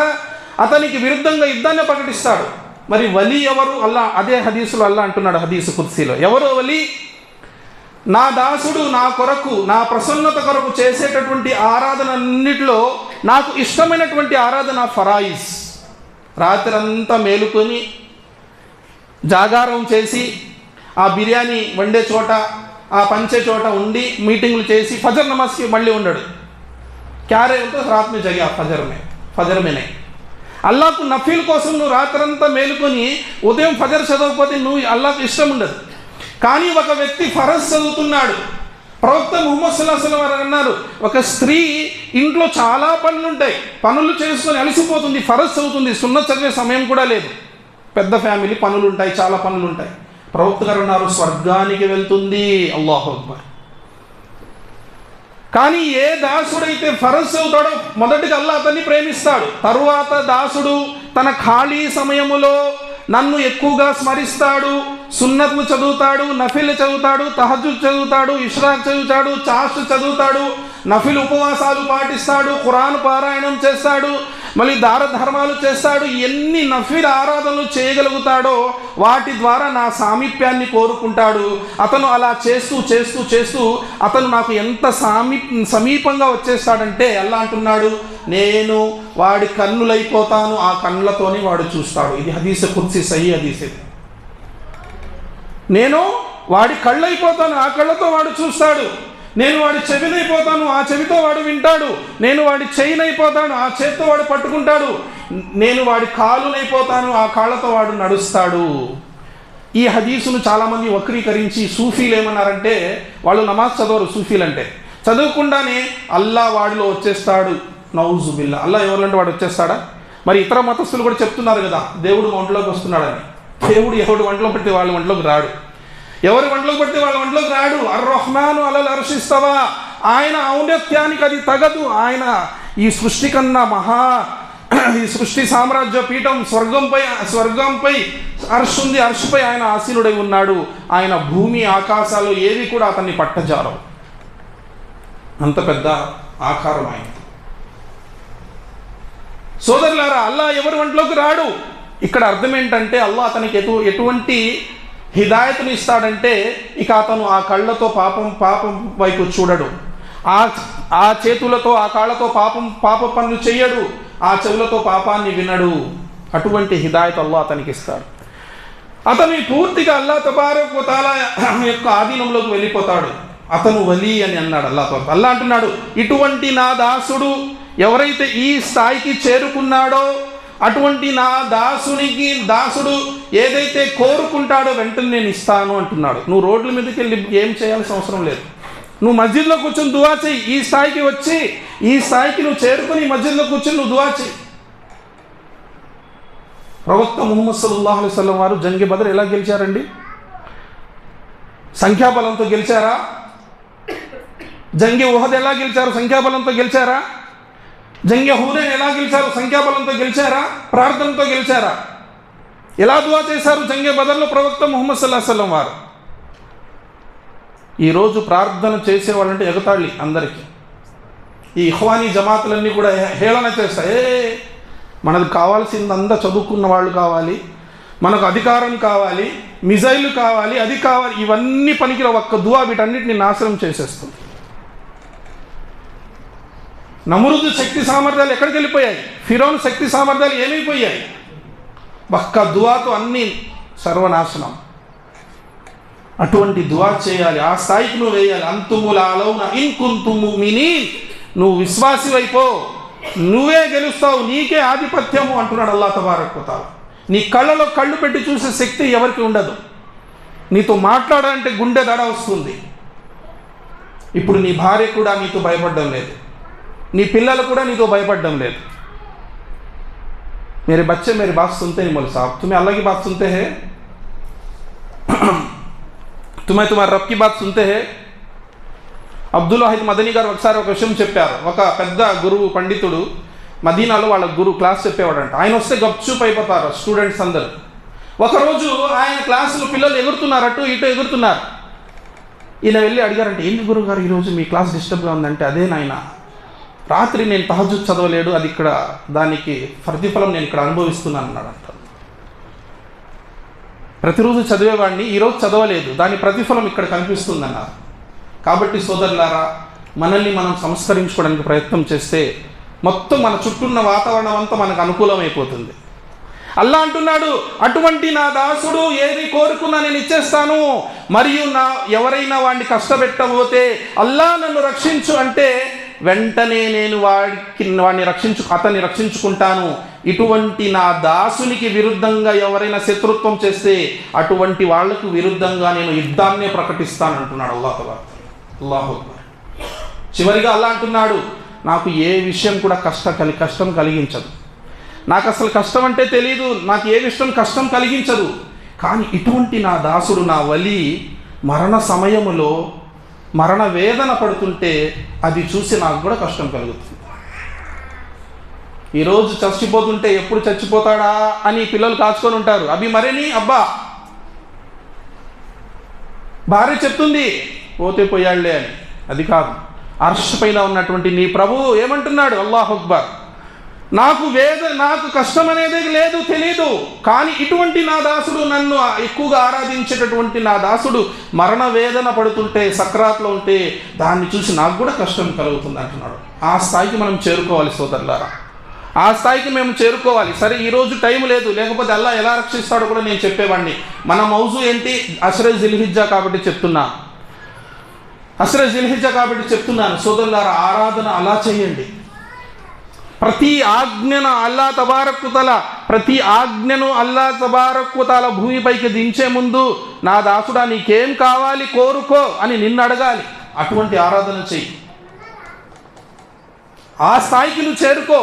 అతనికి విరుద్ధంగా యుద్ధాన్ని ప్రకటిస్తాడు. మరి వలీ ఎవరు? అల్లా అదే హదీసులో అల్లా అంటున్నాడు, హదీసు కుర్సీలో, ఎవరు వలీ? నా దాసుడు నా కొరకు, నా ప్రసన్నత కొరకు చేసేటటువంటి ఆరాధన అన్నిటిలో నాకు ఇష్టమైనటువంటి ఆరాధన ఫరాయిజ్. రాత్రంతా మేలుకొని జాగారం చేసి ఆ బిర్యానీ వండే చోట, ఆ పంచే చోట ఉండి మీటింగ్లు చేసి ఫజర్ నమాజ్కి మళ్ళీ ఉండడు. క్యారే ఉంటే రాత్ మే జగా ఫజర్ మేనే. అల్లాకు నఫీల్ కోసం నువ్వు రాత్రంతా మేలుకొని ఉదయం ఫజర్ చదవకపోతే నువ్వు అల్లాకు ఇష్టం ఉండదు. కానీ ఒక వ్యక్తి ఫరజ్ చదువుతున్నాడు. ప్రవక్త ముహమ్మద్ సల్లల్లాహు అలైహి వసల్లం అన్నారు, ఒక స్త్రీ ఇంట్లో చాలా పనులు చేసుకొని అలసిపోతుంది, ఫరజ్ చదువుతుంది, సున్నత్ చదివే సమయం కూడా లేదు. పెద్ద ఫ్యామిలీ, పనులు ఉంటాయి, చాలా పనులు ఉంటాయి. ప్రవక్త గారు అన్నారు, స్వర్గానికి వెళ్తుంది. అల్లాహు అక్బర్. కానీ ఏ దాసుడైతే ఫరజ్ చదువుతాడో మొదటిగా అల్లా అతన్ని ప్రేమిస్తాడు. తరువాత దాసుడు తన ఖాళీ సమయములో నన్ను ఎక్కువగా స్మరిస్తాడు, సున్నత్లు చదువుతాడు, నఫిల్ చదువుతాడు, తహజ్జుద్ చదువుతాడు, ఇష్రాక్ చదువుతాడు, చాష్ చదువుతాడు, నఫిల్ ఉపవాసాలు పాటిస్తాడు, ఖురాన్ పారాయణం చేస్తాడు, మళ్ళీ ధర్మాలు చేస్తాడు. ఎన్ని నఫిల్ ఆరాధనలు చేయగలుగుతాడో వాటి ద్వారా నా సామీప్యాన్ని కోరుకుంటాడు. అతను అలా చేస్తూ చేస్తూ చేస్తూ అతను నాకు ఎంత సమీపంగా వచ్చేస్తాడంటే అల్లా అంటున్నాడు, నేను వాడి కన్నులైపోతాను, ఆ కన్నులతోనే వాడు చూస్తాడు. ఇది హదీస్ కుర్సీ, సహీ హదీస్. నేను వాడి కళ్ళైపోతాను, ఆ కళ్ళతో వాడు చూస్తాడు. నేను వాడి చెవినైపోతాను, ఆ చెవితో వాడు వింటాడు. నేను వాడి చెయ్యినైపోతాను, ఆ చేతితో వాడు పట్టుకుంటాడు. నేను వాడి కాలునైపోతాను, ఆ కాళ్ళతో వాడు నడుస్తాడు. ఈ హదీసును చాలామంది వక్రీకరించి సూఫీలు ఏమన్నారంటే, వాళ్ళు నమాజ్ చదవరు సూఫీలు అంటే, చదవకుండానే అల్లా వాడిలో వచ్చేస్తాడు. నౌజు బిల్లా. అల్లా ఎవరంటే వాడు వచ్చేస్తాడా? మరి ఇతర మతస్థులు కూడా చెప్తున్నారు కదా, దేవుడు ఒంట్లోకి వస్తున్నాడని. దేవుడు ఎవడు ఒంట్లో పడితే వాళ్ళ ఒంట్లోకి రాడు, ఎవరి ఒంట్లోకి పడితే వాళ్ళ ఒంట్లోకి రాడు. అర్రహ్మాను అలల్ అర్షి ఇస్తవా. ఆయన ఔన్నత్యానికి అది తగదు. ఆయన ఈ సృష్టి కన్నా ఈ సృష్టి సామ్రాజ్య పీఠం స్వర్గంపై అర్ష్ ఉంది, అర్ష్పై ఆయన ఆసీనుడై ఉన్నాడు. ఆయన భూమి ఆకాశాలు ఏవి కూడా అతన్ని పట్టజారవు. అంత పెద్ద ఆకారం ఆయన. సోదరులారా, అల్లా ఎవరి ఒంట్లోకి రాడు. ఇక్కడ అర్థం ఏంటంటే, అల్లా అతనికి ఎటువంటి హిదాయతుని ఇస్తాడంటే, ఇక అతను ఆ కళ్ళతో పాపం వైపు చూడడు, ఆ చేతులతో ఆ కాళ్ళతో పాప పనులు చెయ్యడు, ఆ చెవులతో పాపాన్ని వినడు. అటువంటి హిదాయత్ అల్లా అతనికి ఇస్తాడు. అతని పూర్తిగా అల్లా తబారక్ వ తఆలా యొక్క ఆధీనంలోకి వెళ్ళిపోతాడు. అతను వలీ అని అన్నాడు అల్లా. అల్లా అంటున్నాడు, ఇటువంటి నా దాసుడు ఎవరైతే ఈ స్థాయికి చేరుకున్నాడో అటువంటి నా దాసుడు ఏదైతే కోరుకుంటాడో వెంటనే నేను ఇస్తాను అంటున్నాడు. నువ్వు రోడ్ల మీదకి వెళ్ళి ఏం చేయాల్సిన అవసరం లేదు. నువ్వు మస్జిద్లో కూర్చొని దువా చెయ్యి. ఈ స్థాయికి నువ్వు చేరుకొని మస్జిద్లో కూర్చొని నువ్వు దువా చెయ్యి. ప్రవక్త ముహమ్మద్ సల్లల్లాహు అలైహి వసల్లం వారు జంగే బదర్ ఎలా గెలిచారండి? సంఖ్యాబలంతో గెలిచారా? జంగే ఉహద్ ఎలా గెలిచారు? సంఖ్యాబలంతో గెలిచారా? జంగే హునైన్ ఎలా గెలిచారు? సంఖ్యాబలంతో గెలిచారా? ప్రార్థనతో గెలిచారా? ఎలా దువా చేశారు జంగే బదర్లో ప్రవక్త ముహమ్మద్ సల్లల్లాహు అలైహి వసల్లం వారు? ఈరోజు ప్రార్థన చేసేవాళ్ళంటే ఎగతాళి అందరికీ. ఈ ఇఖ్వానీ జమాతులన్నీ కూడా హేళన చేస్తాయి. మనకు కావాల్సిందంతా చదువుకున్న వాళ్ళు కావాలి, మనకు అధికారం కావాలి, మిజైలు కావాలి, అది కావాలి. ఇవన్నీ పనికిరా. ఒక్క దువా వీటన్నిటిని నాశనం చేసేస్తుంది. నమ్రూదు శక్తి సామర్థ్యాలు ఎక్కడికి వెళ్ళిపోయాయి? ఫిరౌన్ శక్తి సామర్థ్యాలు ఏమైపోయాయి? ఒక్క దువాతో అన్నీ సర్వనాశనం. అటువంటి దువా చేయాలి, ఆ స్థాయికి నువ్వు వేయాలి. అంతుముల అలౌన ఇన్ కుంతుమ్ ముమినీన్. నువ్వు విశ్వాసివైపో, నువ్వే గెలుస్తావు, నీకే ఆధిపత్యము అంటున్నాడు అల్లాహ్ తబారక్ వ తఆలా. నీ కళ్ళలో కళ్ళు పెట్టి చూసే శక్తి ఎవరికి ఉండదు. నీతో మాట్లాడాలంటే గుండె దడ వస్తుంది. ఇప్పుడు నీ భార్య కూడా నీతో భయపడడం లేదు, నీ పిల్లలు కూడా నీతో భయపడడం లేదు. मेरे बच्चे मेरी बात सुनते नहीं मौलवी साहब, तुम्हें अल्लाह की बात सुनते हैं, तुम्हें तुम्हारे रब की बात सुनते हैं. అబ్దుల్ వాహిద్ మదనీ గారు ఒకసారి ఒక విషయం చెప్పారు. ఒక పెద్ద గురువు పండితుడు మదీనాలో వాళ్ళ గురువు క్లాస్ చెప్పేవాడంట. ఆయన వస్తే గప్చూప్ అయిపోతారు స్టూడెంట్స్ అందరు. ఒకరోజు ఆయన క్లాసులో పిల్లలు ఎగురుతున్నారు, అటు ఇటు ఎగురుతున్నారు. ఈయన వెళ్ళి అడిగారంటే, ఏంటి గురువు గారు ఈరోజు మీ క్లాస్ డిస్టర్బ్గా ఉందంటే, అదే నాయన రాత్రి నేను తహజ్జుద్ చదవలేడు, అది ఇక్కడ దానికి ప్రతిఫలం నేను ఇక్కడ అనుభవిస్తున్నాను అన్నాడంట. ప్రతిరోజు చదివేవాడిని ఈరోజు చదవలేదు, దాని ప్రతిఫలం ఇక్కడ కనిపిస్తుందన్నారు. కాబట్టి సోదరులారా, మనల్ని మనం సంస్కరించుకోవడానికి ప్రయత్నం చేస్తే మొత్తం మన చుట్టూన్న వాతావరణం అంతా మనకు అనుకూలమైపోతుంది. అల్లా అంటున్నాడు, అటువంటి నా దాసుడు ఏది కోరుకున్నా నేను ఇచ్చేస్తాను, మరియు ఎవరైనా వాడిని కష్టపెట్టబోతే అల్లా నన్ను రక్షించు అంటే వెంటనే నేను అతన్ని రక్షించుకుంటాను. ఇటువంటి నా దాసునికి విరుద్ధంగా ఎవరైనా శత్రుత్వం చేస్తే అటువంటి వాళ్లకు విరుద్ధంగా నేను యుద్ధాన్నే ప్రకటిస్తానంటున్నాడు అల్లాహ్. చివరిగా అల్లా అంటున్నాడు, నాకు ఏ విషయం కూడా కష్టం కలిగించదు, నాకు అసలు కష్టం అంటే తెలీదు, నాకు ఏ విషయం కష్టం కలిగించదు. కానీ ఇటువంటి నా దాసుడు నా వలి మరణ సమయములో మరణ వేదన పడుతుంటే అది చూసి నాకు కూడా కష్టం కలుగుతుంది. ఈరోజు చచ్చిపోతుంటే ఎప్పుడు చచ్చిపోతాడా అని పిల్లలు కాచుకొని ఉంటారు. అభి మరేని అబ్బా, భార్య చెప్తుంది పోతే పోయాళ్లే అని. అది కాదు, అర్ష్ పైన ఉన్నటువంటి నీ ప్రభువు ఏమంటున్నాడు, అల్లాహు అక్బర్, నాకు కష్టం అనేది లేదు, తెలీదు. కానీ ఇటువంటి నా దాసుడు, నన్ను ఎక్కువగా ఆరాధించేటటువంటి నా దాసుడు మరణ వేదన పడుతుంటే, సక్రాత్లో ఉంటే దాన్ని చూసి నాకు కూడా కష్టం కలుగుతుంది అంటున్నాడు. ఆ స్థాయికి మనం చేరుకోవాలి సోదరులారా, ఆ స్థాయికి మేము చేరుకోవాలి. సరే, ఈరోజు టైం లేదు, లేకపోతే అల్లా ఎలా రక్షిస్తాడో కూడా నేను చెప్పేవాడిని. మన మౌజు ఏంటి, అష్రే జిల్హిజ్జా కాబట్టి చెప్తున్నాను, అష్రే జిల్హిజ్జా కాబట్టి చెప్తున్నాను. సోదరులారా, ఆరాధన అలా చేయండి. ప్రతి ఆజ్ఞను అల్లా తబారక్ వ తఆలా భూమిపైకి దించే ముందు, నా దాసుడా నీకేం కావాలి కోరుకో అని నిన్ను అడగాలి. అటువంటి ఆరాధన చెయ్యి, ఆ స్థాయికి నువ్వు చేరుకో.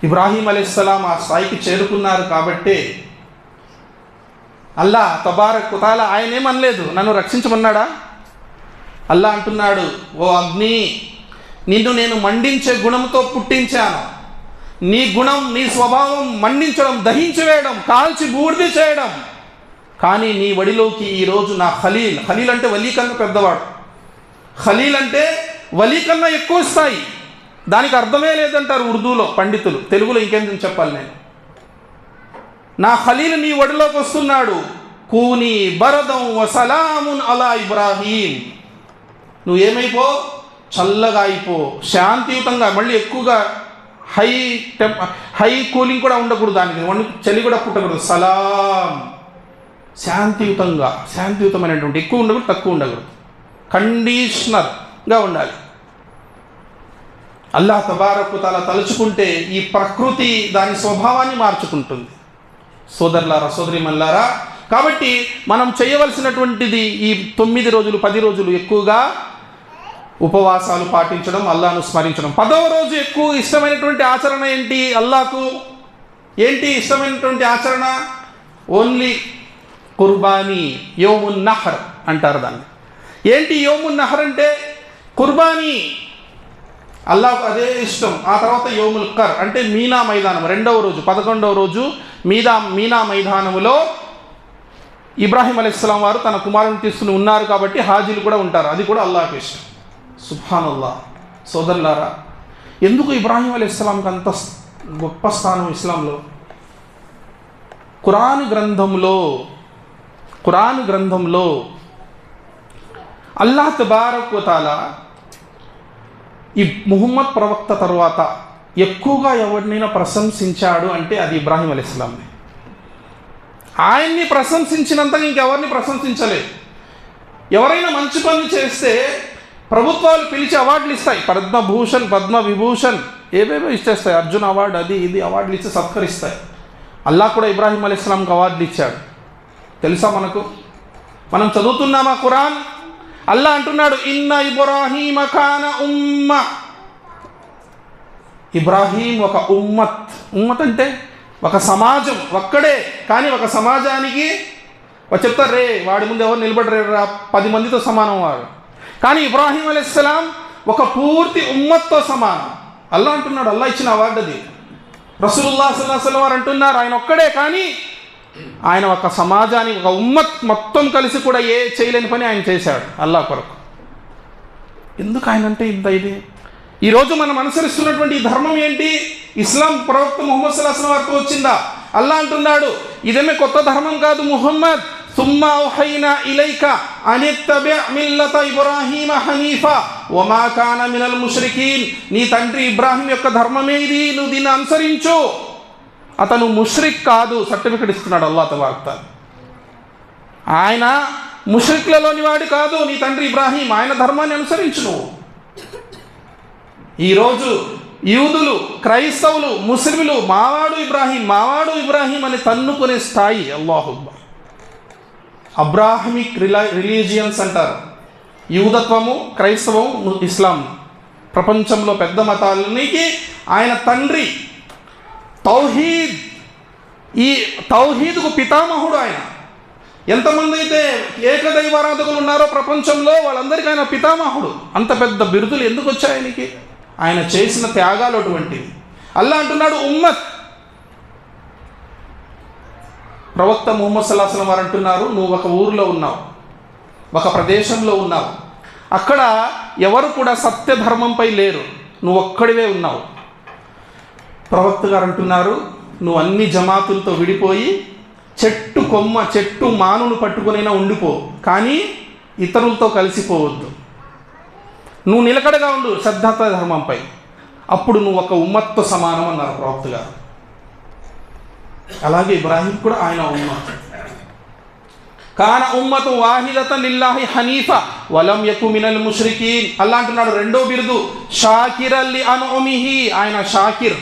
ఇబ్రాహీం అలైహిస్సలాం ఆ స్థాయికి చేరుకున్నారు కాబట్టి అల్లా తబారక్ వ తఆలా ఆయన ఏమనలేదు, నన్ను రక్షించమన్నాడా? అల్లా అంటున్నాడు, ఓ అగ్ని, నిన్ను నేను మండించే గుణంతో పుట్టించాను. నీ గుణం, నీ స్వభావం మండించడం, దహించివేయడం, కాల్చి బూడిద చేయడం. కానీ నీ వడిలోకి ఈరోజు నా ఖలీల్ అంటే వలీ కన్నా పెద్దవాడు, ఖలీల్ అంటే వలీ కన్నా ఎక్కువ స్థాయి. దానికి అర్థమే లేదంటారు ఉర్దూలో పండితులు, తెలుగులో ఇంకేం చెప్పాలి నేను. నా ఖలీల్ నీ వడిలోకి వస్తున్నాడు. కూని బరదం వ సలామున్ అలా ఇబ్రాహీం, నువ్వేమైపో, చల్లగా అయిపో, శాంతియుతంగా. మళ్ళీ ఎక్కువగా హై కూలింగ్ కూడా ఉండకూడదు, దానికి చలి కూడా పుట్టకూడదు. సలాం, శాంతియుతమైనటువంటి, ఎక్కువ ఉండకూడదు, తక్కువ ఉండకూడదు, కండిషనర్గా ఉండాలి. అల్లా తబారక్ వ తఆలా తలుచుకుంటే ఈ ప్రకృతి దాని స్వభావాన్ని మార్చుకుంటుంది. సోదరులారా, సోదరీమణులారా, కాబట్టి మనం చేయవలసినటువంటిది ఈ 9 రోజులు 10 రోజులు ఎక్కువగా ఉపవాసాలు పాటించడం, అల్లాను స్మరించడం. 10వ రోజు ఎక్కువ ఇష్టమైనటువంటి ఆచరణ ఏంటి? అల్లాకు ఏంటి ఇష్టమైనటువంటి ఆచరణ? ఓన్లీ కుర్బానీ, యౌమున్ నహర్ అంటారు దాన్ని. ఏంటి యౌమున్ నహర్ అంటే? కుర్బానీ, అల్లాకు అదే ఇష్టం. ఆ తర్వాత యౌముల్ కర్ అంటే మీనా మైదానం, 2వ రోజు 11వ రోజు మీనా మైదానములో ఇబ్రాహీం అలైహిస్సలాం వారు తన కుమారుని తీసుకుని ఉన్నారు కాబట్టి హాజీలు కూడా ఉంటారు. అది కూడా అల్లాహకు ఇష్టం. సుబ్హానల్లాహ్. సోదరులారా, ఎందుకు ఇబ్రాహీం అలైహిస్సలాంకి అంత గొప్ప స్థానం ఇస్లాంలో? ఖురాన్ గ్రంథంలో అల్లాహ్ తబారక్ వ తఆలా ఈ ముహమ్మద్ ప్రవక్త తర్వాత ఎక్కువగా ఎవరినైనా ప్రశంసించాడు అంటే అది ఇబ్రాహీం అలైహిస్సలాంని. ఆయన్ని ప్రశంసించినంతగా ఇంకెవరిని ప్రశంసించలేదు. ఎవరైనా మంచి పనులు చేస్తే ప్రభుత్వాలు పిలిచి అవార్డులు ఇస్తాయి, పద్మభూషణ్, పద్మవిభూషణ్, ఏవేవో ఇచ్చేస్తాయి, అర్జున్ అవార్డు, అది ఇది అవార్డులు ఇచ్చి సత్కరిస్తాయి. అల్లాహ్ కూడా ఇబ్రాహీం అలైహిస్సలాంకి అవార్డులు ఇచ్చాడు. తెలుసా మనకు? మనం చదువుతున్నామా ఖురాన్? అల్లా అంటున్నాడు, ఇన్న ఇబ్రాహీమ కాన ఉమ్మ. ఇబ్రాహీం ఒక ఉమ్మత్. ఉమ్మత్ అంటే ఒక సమాజం, ఒక్కడే. కానీ ఒక సమాజానికి చెప్తారు, రే వాడి ముందు ఎవరు నిలబడరేరా, 10 మందితో సమానం వాడు. కానీ ఇబ్రాహీం అలైహిస్సలాం ఒక పూర్తి ఉమ్మత్తో సమానం. అల్లా అంటున్నాడు, అల్లా ఇచ్చిన అవార్డు అది. రసూలుల్లాహ్ సల్లల్లాహు అలైహి వసల్లం వారు అంటున్నారు, ఆయన ఒక్కడే కానీ ఆయన ఒక సమాజానికి, ఒక ఉమ్మత్ మొత్తం కలిసి కూడా ఏ చేయలేని పని ఆయన చేశాడు అల్లా కొరకు. ఎందుకు ఆయన అంటే ఇంత ఇది? ఈరోజు మనం అనుసరిస్తున్నటువంటి ఈ ధర్మం ఏంటి? ఇస్లాం ప్రవక్త ముహమ్మద్ సల్లల్లాహు అలైహి వసల్లం వారితో వచ్చిందా? అల్లా అంటున్నాడు, ఇదేమే కొత్త ధర్మం కాదు ముహమ్మద్. సుమ్మా ఔహైనా ఇలైక అనిత్తబి' మిల్లత ఇబ్రాహీమ హనీఫా వమా కాన మినల్ ముష్రికీన్. నీ తండ్రి ఇబ్రాహీం యొక్క ధర్మమే ఇది, నువ్వు దీన్ని అనుసరించు. అతను ముష్రిక్ కాదు, సర్టిఫికెట్ ఇస్తున్నాడు అల్లాహ్ తబారక్ తఆలా. ఆయన ముష్రిక్లలోని వాడు కాదు నీ తండ్రి ఇబ్రాహీం, ఆయన ధర్మాన్ని అనుసరించు నువ్వు. ఈరోజు యూదులు, క్రైస్తవులు, ముస్లింలు మావాడు ఇబ్రాహీం అని తన్నుకునే స్థాయి. అల్లాహు అక్బర్. అబ్రాహమిక్ రిలీజియన్స్ అంటారు యూదత్వము, క్రైస్తవం, ఇస్లాం. ప్రపంచంలో పెద్ద మతాలనికి ఆయన తండ్రి. తౌహీద్, ఈ తౌహీద్కు పితామహుడు ఆయన. ఎంతమంది అయితే ఏకదైవారాధకులు ఉన్నారో ప్రపంచంలో వాళ్ళందరికీ ఆయన పితామహుడు. అంత పెద్ద బిరుదులు ఎందుకు వచ్చాయి ఆయనకి? ఆయన చేసిన త్యాగాలు అటువంటివి. అల్లా అంటున్నాడు ఉమ్మత్. ప్రవక్త ముహమ్మద్ సల్లల్లాహు అలైహి వసల్లం వారు అంటున్నారు, నువ్వు ఒక ఊరిలో ఉన్నావు, ఒక ప్రదేశంలో ఉన్నావు, అక్కడ ఎవరు కూడా సత్య ధర్మంపై లేరు, నువ్వు ఒక్కడివే ఉన్నావు. ప్రవక్త గారు అంటున్నారు, నువ్వు అన్ని జమాతులతో విడిపోయి చెట్టు కొమ్మ, చెట్టు మానును పట్టుకునైనా ఉండిపో, కానీ ఇతరులతో కలిసిపోవద్దు. నువ్వు నిలకడగా ఉండు శ్రద్ధాత ధర్మంపై, అప్పుడు నువ్వు ఒక ఉమ్మత్తో సమానం అన్నారు ప్రవక్త గారు. అలాగే ఇబ్రాహీం కూడా ఆయన ఉమ్మత్. కాన ఉమ్మతు వాహిదతన్ లిల్లాహి హనీఫా వలం యకు మినల్ ముష్రికీన్. అల్లా అంటున్నాడు రెండో బిరుదు షాకిరల్ లి అన్ఉమిహి. ఆయన షాకిర్,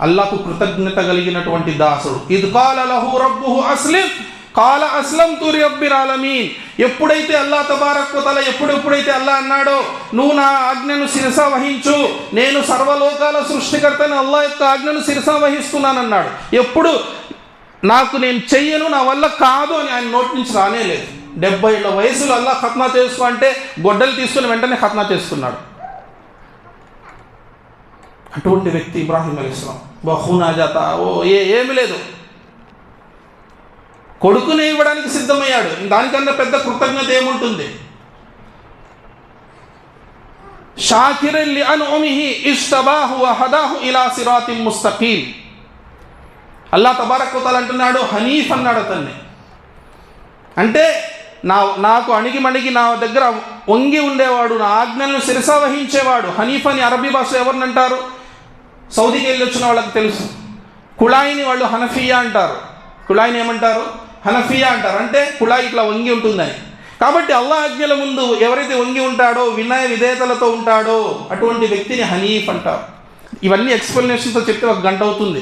అల్లాహకు కృతజ్ఞత కలిగినటువంటి దాసుడు. ఇద్ కాల లహు రబ్బుహు అస్లిం కాల అస్లంతు లిరబ్బిల్ ఆలమీన్. ఎప్పుడైతే అల్లాహ్ తబారక్ వ తఆలా ఎప్పుడైతే అల్లాహ్ అన్నాడో, నువ్వు నా ఆజ్ఞను శిరస వహించు, నేను సర్వలోకాల సృష్టికర్తని అల్లాహ్ యొక్క ఆజ్ఞను శిరస వహిస్తున్నానన్నాడు. ఎప్పుడు నాకు నేను చెయ్యను, నా వల్ల కాదు అని ఆయన నోటి నుంచి రానేలేదు. 70 ఏళ్ల వయసులో అల్లాహ్ ఖత్నా చేసుకో అంటే గొడ్డలు తీసుకుని వెంటనే ఖత్నా చేసుకున్నాడు. అటువంటి వ్యక్తి ఇబ్రాహీం అలైహిస్సలాం. బహునా జాత ఏమీ లేదు, కొడుకుని ఇవ్వడానికి సిద్ధమయ్యాడు. దానికన్నా పెద్ద కృతజ్ఞత ఏముంటుంది? షాకిరన్ లి అన్ఉమిహి ఇజ్తబాహు వ హదాహు ఇలా సిరాతిం ముస్తఖీం. అల్లాహ్ తబారక్ వ తఆలా అంటున్నాడు హనీఫ్ అన్నాడు అతన్ని. అంటే నాకు అణిగిమణిగి నా దగ్గర వంగి ఉండేవాడు, నా ఆజ్ఞలను శిరస వహించేవాడు. హనీఫ్ అని అరబీ భాషలో ఎవరిని అంటారు? సౌదీకి వెళ్ళి వచ్చిన వాళ్ళకి తెలుసు. కుళాయిని వాళ్ళు హనఫియా అంటారు. కుళాయిని ఏమంటారు? హనఫియా అంటారు. అంటే కుళాయి ఇట్లా వంగి ఉంటుందని. కాబట్టి అల్లాహ్ ఆజ్ఞల ముందు ఎవరైతే వంగి ఉంటాడో, వినయ విధేయతలతో ఉంటాడో అటువంటి వ్యక్తిని హనీఫ్ అంటారు. ఇవన్నీ ఎక్స్ప్లెనేషన్తో చెప్తే 1 గంట అవుతుంది,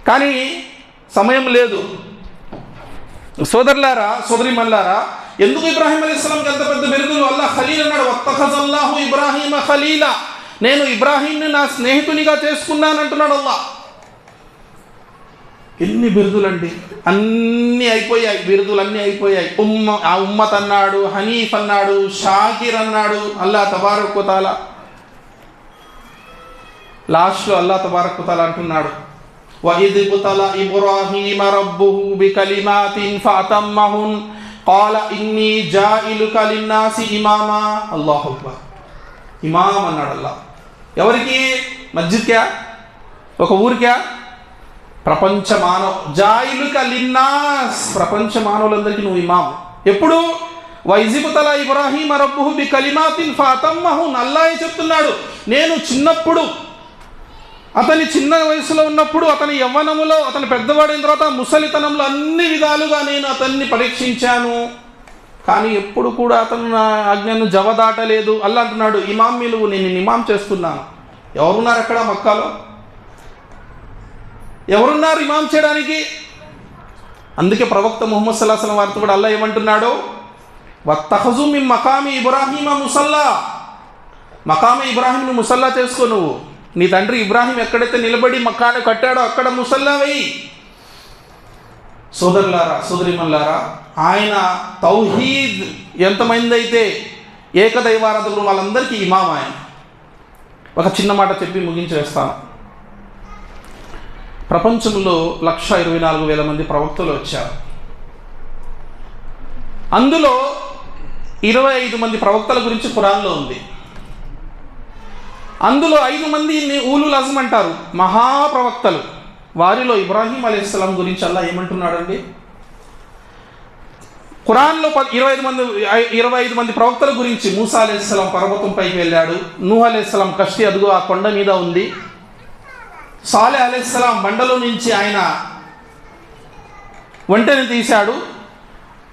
కానీ సమయం లేదు. సోదరులారా, సోదరిమల్లారా, ఎందుకు ఇబ్రాహీం అలైహిస్సలాంకి ఎంత పెద్ద బిరుదులు? అల్లాహ్ ఖలీల్ అన్నాడు, వత్తఖజల్లాహు ఇబ్రాహీమ ఖలీలా. నేను ఇబ్రాహీంని నా స్నేహితునిగా చేసుకున్నాను అంటున్నాడు అల్లాహ్. ఎన్ని బిరుదులండి! అన్నీ అయిపోయాయి, బిరుదులన్నీ అయిపోయాయి. ఉమ్మత్ అన్నాడు, హనీఫ్ అన్నాడు, షాకిర్ అన్నాడు. అల్లాహ్ తబారక్ వ తఆలా లాస్ట్లో అల్లాహ్ తబారక్ వ తఆలా అంటున్నాడు, وَإِذِ ابْتَلَى إِبْرَاهِيمَ رَبُّهُ بِكَلِمَاتٍ فَأَتَمَّهُنَّ قَالَ إِنِّي جَاعِلُكَ لِلنَّاسِ إِمَامًا. అల్లాహు అక్బర్. ఇమాం అన్నాడు అల్లాహ్. ఎవరికి? మస్జిద్ క్యా? ఒక ఊరు క్యా? ప్రపంచ మానవ జాయిలుక లిన్నాస్, ప్రపంచ మానవులందరికీ నువ్వు ఇమాం. ఎప్పుడు? వఇజ్ ఇబ్తలా ఇబ్రాహీమ రబ్బుహు బికలిమాతిన్ ఫఅతమ్మహున్. అల్లాహే చెప్తున్నాడు, నేను చిన్నప్పుడు, అతని చిన్న వయసులో ఉన్నప్పుడు, అతని యవ్వనములో, అతని పెద్దవాడైన తర్వాత ముసలితనంలో అన్ని విధాలుగా నేను అతన్ని పరీక్షించాను, కానీ ఎప్పుడు కూడా అతను నా ఆజ్ఞను జవదాటలేదు. అల్లా అంటున్నాడు, ఇమాం మిలువు, నేను ఇమాం చేస్తున్నాను. ఎవరున్నారు అక్కడ మక్కాలో? ఎవరున్నారు ఇమాం చేయడానికి? అందుకే ప్రవక్త ముహమ్మద్ సల్లల్లాహు అలైహి వసల్లం వారితో కూడా అల్లాహ్ ఏమంటున్నాడు, వత్తఖజు మిన్ మకామి ఇబ్రాహీమ ముసల్లా, మకామి ఇబ్రాహీంను ముసల్లా చేసుకో. నువ్వు నీ తండ్రి ఇబ్రాహీం ఎక్కడైతే నిలబడి మక్కాను కట్టాడో అక్కడ ముసల్లా వెయ్యి. సోదరులారా, సోదరిమల్లారా, ఆయన తౌహీద్ ఎంతమంది అయితే ఏకదైవారాధకులు వాళ్ళందరికీ ఇమాం ఆయన. ఒక చిన్న మాట చెప్పి ముగించేస్తాను. ప్రపంచంలో 1,24,000 మంది ప్రవక్తలు వచ్చారు. అందులో 25 మంది ప్రవక్తల గురించి ఖురాన్లో ఉంది. అందులో 5 మందిని ఊలుల్ అజ్మ్ అంటారు, మహాప్రవక్తలు. వారిలో ఇబ్రాహీం అలైహిస్సలాం గురించి అల్లాహ్ ఏమంటున్నాడండి? ఖురాన్లో 25 మంది ప్రవక్తల గురించి. మూసా అలైహిస్సలాం పర్వతం పైకి వెళ్ళాడు. నూహ్ అలైహిస్సలాం కష్టి అదుగు ఆ కొండ మీద ఉంది. సాలెహ్ అలైహిస్సలాం బండలో నుంచి ఆయన ఒంటెని తీశాడు.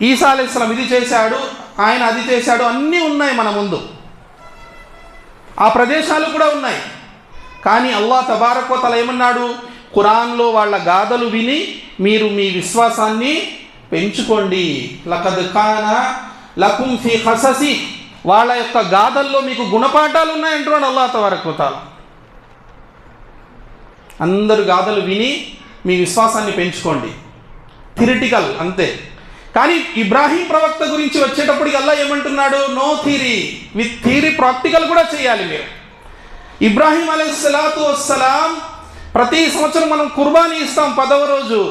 ఈసా అలైహిస్సలాం ఇది చేశాడు, ఆయన అది చేశాడు. అన్నీ ఉన్నాయి మన ముందు, ఆ ప్రదేశాలు కూడా ఉన్నాయి. కానీ అల్లాహ్ తబారక్ వ తఆలా ఏమన్నాడు? ఖురాన్లో వాళ్ళ గాథలు విని మీరు మీ విశ్వాసాన్ని పెంచుకోండి. లఖద్ కాన లకుం ఫీ ఖససి, వాళ్ళ యొక్క గాథల్లో మీకు గుణపాఠాలు ఉన్నాయంటున్నాడు అల్లాహ్ తబారక్ వ తఆలా. అందరు గాథలు విని మీ విశ్వాసాన్ని పెంచుకోండి. థియరిటికల్ అంతే. కానీ ఇబ్రాహీం ప్రవక్త గురించి వచ్చేటప్పటికి అల్లాహ్ ఏమంటున్నాడు? No theory, with theory practical కూడా చేయాలి మీరు. ఇబ్రాహీం అలైహిస్సలాతు వస్సలాం ప్రతి సంవత్సరం మనం కుర్బానీ ఇస్తాం 10వ రోజు.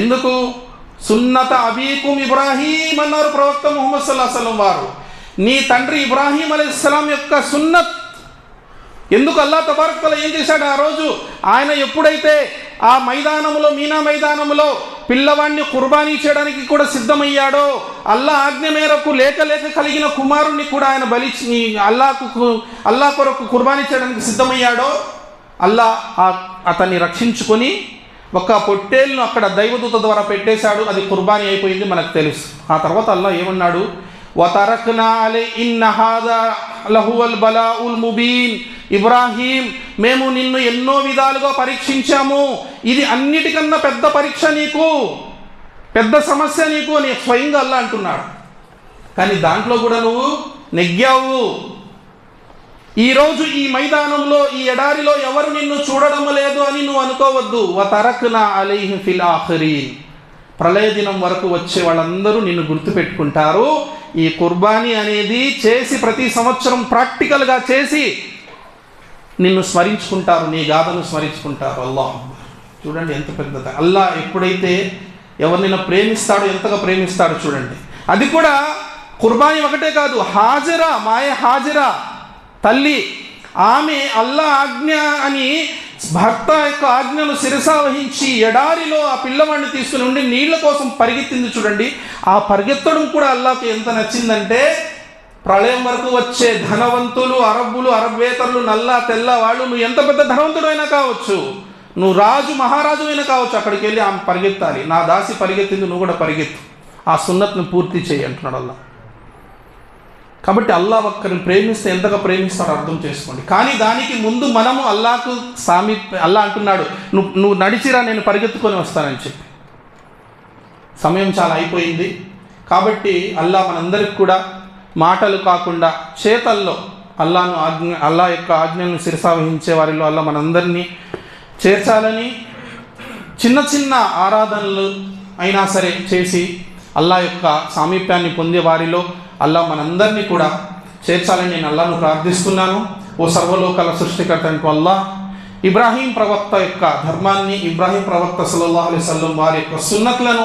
ఎందుకు? సున్నత అబీకుం ఇబ్రాహీం అన్నారు ప్రవక్త ముహమ్మద్ సల్లల్లాహు అలైహి వసల్లం వారు. నీ తండ్రి ఇబ్రాహీం అలైహిస్సలాం యొక్క సున్నత్. ఎందుకు? అల్లాహ్ తబారక్ తఆలా ఏం చేశాడు ఆ రోజు? ఆయన ఎప్పుడైతే ఆ మైదానంలో, మీనా మైదానంలో పిల్లవాడిని కుర్బానీ చేయడానికి కూడా సిద్ధమయ్యాడో, అల్లాహ్ ఆజ్ఞ మేరకు లేక కలిగిన కుమారుణ్ణి కూడా ఆయన అల్లాహ్ కొరకు కుర్బానీ చేయడానికి సిద్ధమయ్యాడో, అల్లాహ్ అతన్ని రక్షించుకొని ఒక పొట్టేలును అక్కడ దైవదూత ద్వారా పెట్టేశాడు. అది కుర్బానీ అయిపోయింది, మనకు తెలుసు. ఆ తర్వాత అల్లాహ్ ఏమన్నాడు? వతరక్నా అలై ఇన్న హాదా లహువల్ బలాఉల్ ముబీన్. ఇబ్రాహీం, మేము నిన్ను ఎన్నో విధాలుగా పరీక్షించాము, ఇది అన్నిటికన్నా పెద్ద పరీక్ష నీకు, పెద్ద సమస్య నీకు అని స్వయంగా అల్లాహ్ అంటున్నాడు. కానీ దాంట్లో కూడా నువ్వు నెగ్గావు. ఈరోజు ఈ మైదానంలో, ఈ ఎడారిలో ఎవరు నిన్ను చూడడం లేదు అని నువ్వు అనుకోవద్దు. వతరక్నా అలైహిం ఫిల్ ఆఖిరీన్. ప్రళయ దినం వరకు వచ్చే వాళ్ళందరూ నిన్ను గుర్తుపెట్టుకుంటారు. ఈ కుర్బానీ అనేది చేసి ప్రతి సంవత్సరం ప్రాక్టికల్గా చేసి నిన్ను స్మరించుకుంటారు, నీ గాథను స్మరించుకుంటారు. అల్లాహ్ చూడండి ఎంత పెద్దది. అల్లాహ్ ఎప్పుడైతే ఎవరినైనా ప్రేమిస్తాడో ఎంతగా ప్రేమిస్తాడో చూడండి. అది కూడా కుర్బానీ ఒకటే కాదు, హాజరా, హాజరా తల్లి, ఆమె అల్లాహ్ ఆజ్ఞ అని భర్త యొక్క ఆజ్ఞను శిరసావహించి ఎడారిలో ఆ పిల్లవాడిని తీసుకుని ఉండి నీళ్ల కోసం పరిగెత్తింది చూడండి. ఆ పరిగెత్తడం కూడా అల్లాహ్కి ఎంత నచ్చిందంటే, ప్రళయం వరకు వచ్చే ధనవంతులు, అరబ్వేతరులు, నల్ల తెల్ల వాళ్ళు, నువ్వు ఎంత పెద్ద ధనవంతుడు అయినా కావచ్చు, నువ్వు రాజు మహారాజు అయినా కావచ్చు, అక్కడికి వెళ్ళి ఆమె పరిగెత్తాలి. నా దాసి పరిగెత్తింది, నువ్వు కూడా పరిగెత్తు, ఆ సున్నత్ను పూర్తి చేయి అంటున్నాడు అల్లాహ్. కాబట్టి అల్లాహ్ ఒక్కరిని ప్రేమిస్తే ఎంతగా ప్రేమిస్తాడో అర్థం చేసుకోండి. కానీ దానికి ముందు మనము అల్లాహకు అల్లాహ్ అంటున్నాడు, నువ్వు నడిచిరా, నేను పరిగెత్తుకొని వస్తానని చెప్పి. సమయం చాలా అయిపోయింది. కాబట్టి అల్లాహ్ మనందరికి కూడా మాటలు కాకుండా చేతల్లో అల్లాహ్ యొక్క ఆజ్ఞలను శిరసావహించే వారిలో అల్లాహ్ మనందరినీ చేర్చాలని, చిన్న చిన్న ఆరాధనలు అయినా సరే చేసి అల్లాహ్ యొక్క సామీప్యాన్ని పొందే వారిలో అల్లాహ్ మనందరినీ కూడా చేర్చాలని నేను అల్లాహ్ను ప్రార్థిస్తున్నాను. ఓ సర్వలోకాల సృష్టికర్త అల్లాహ్, ఇబ్రాహీం ప్రవక్త యొక్క ధర్మాన్ని, ఇబ్రాహీం ప్రవక్త సల్లల్లాహు అలైహి వసల్లం వారి యొక్క సున్నత్లను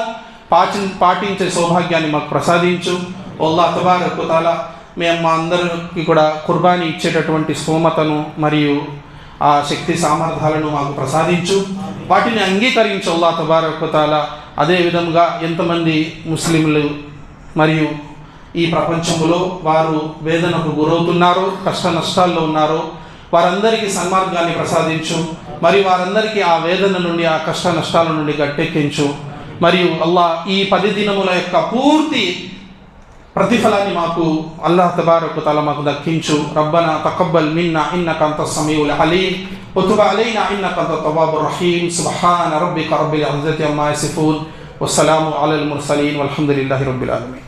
పాటించే సౌభాగ్యాన్ని మాకు ప్రసాదించు. అల్లాహ్ తబారక్ వ తఆలా మేము మా అందరికీ కూడా కుర్బానీ ఇచ్చేటటువంటి స్తోమతను మరియు ఆ శక్తి సామర్థ్యాలను మాకు ప్రసాదించు, వాటిని అంగీకరించు అల్లాహ్ తబారక్ వ తఆలా. అదేవిధంగా ఎంతమంది ముస్లింలు మరియు ఈ ప్రపంచంలో వారు వేదనకు గురవుతున్నారో, కష్ట నష్టాల్లో ఉన్నారో, వారందరికీ సన్మార్గాన్ని ప్రసాదించు. మరి వారందరికీ ఆ వేదన నుండి, ఆ కష్ట నష్టాల నుండి గట్టెక్కించు. మరియు అల్లాహ్ ఈ 10 దినముల యొక్క పూర్తి ప్రతిఫలాన్ని మాకు అల్లాహ్ తబారక్ వ తఆలా మాకు దక్కించు. రబ్బనా తకబ్బల్ మిన్నా ఇన్నక అంతస్ సమీఉల్ అలీమ్ వతుబ్ అలైనా ఇన్నక అంతత్ తవ్వాబుర్ రహీమ్. సుబ్హాన రబ్బిక రబ్బిల్ ఇజ్జతి అమ్మా యసిఫూన్ వస్సలాము అలల్ ముర్సలీన్ వల్హమ్దులిల్లాహి రబ్బిల్ ఆలమీన్.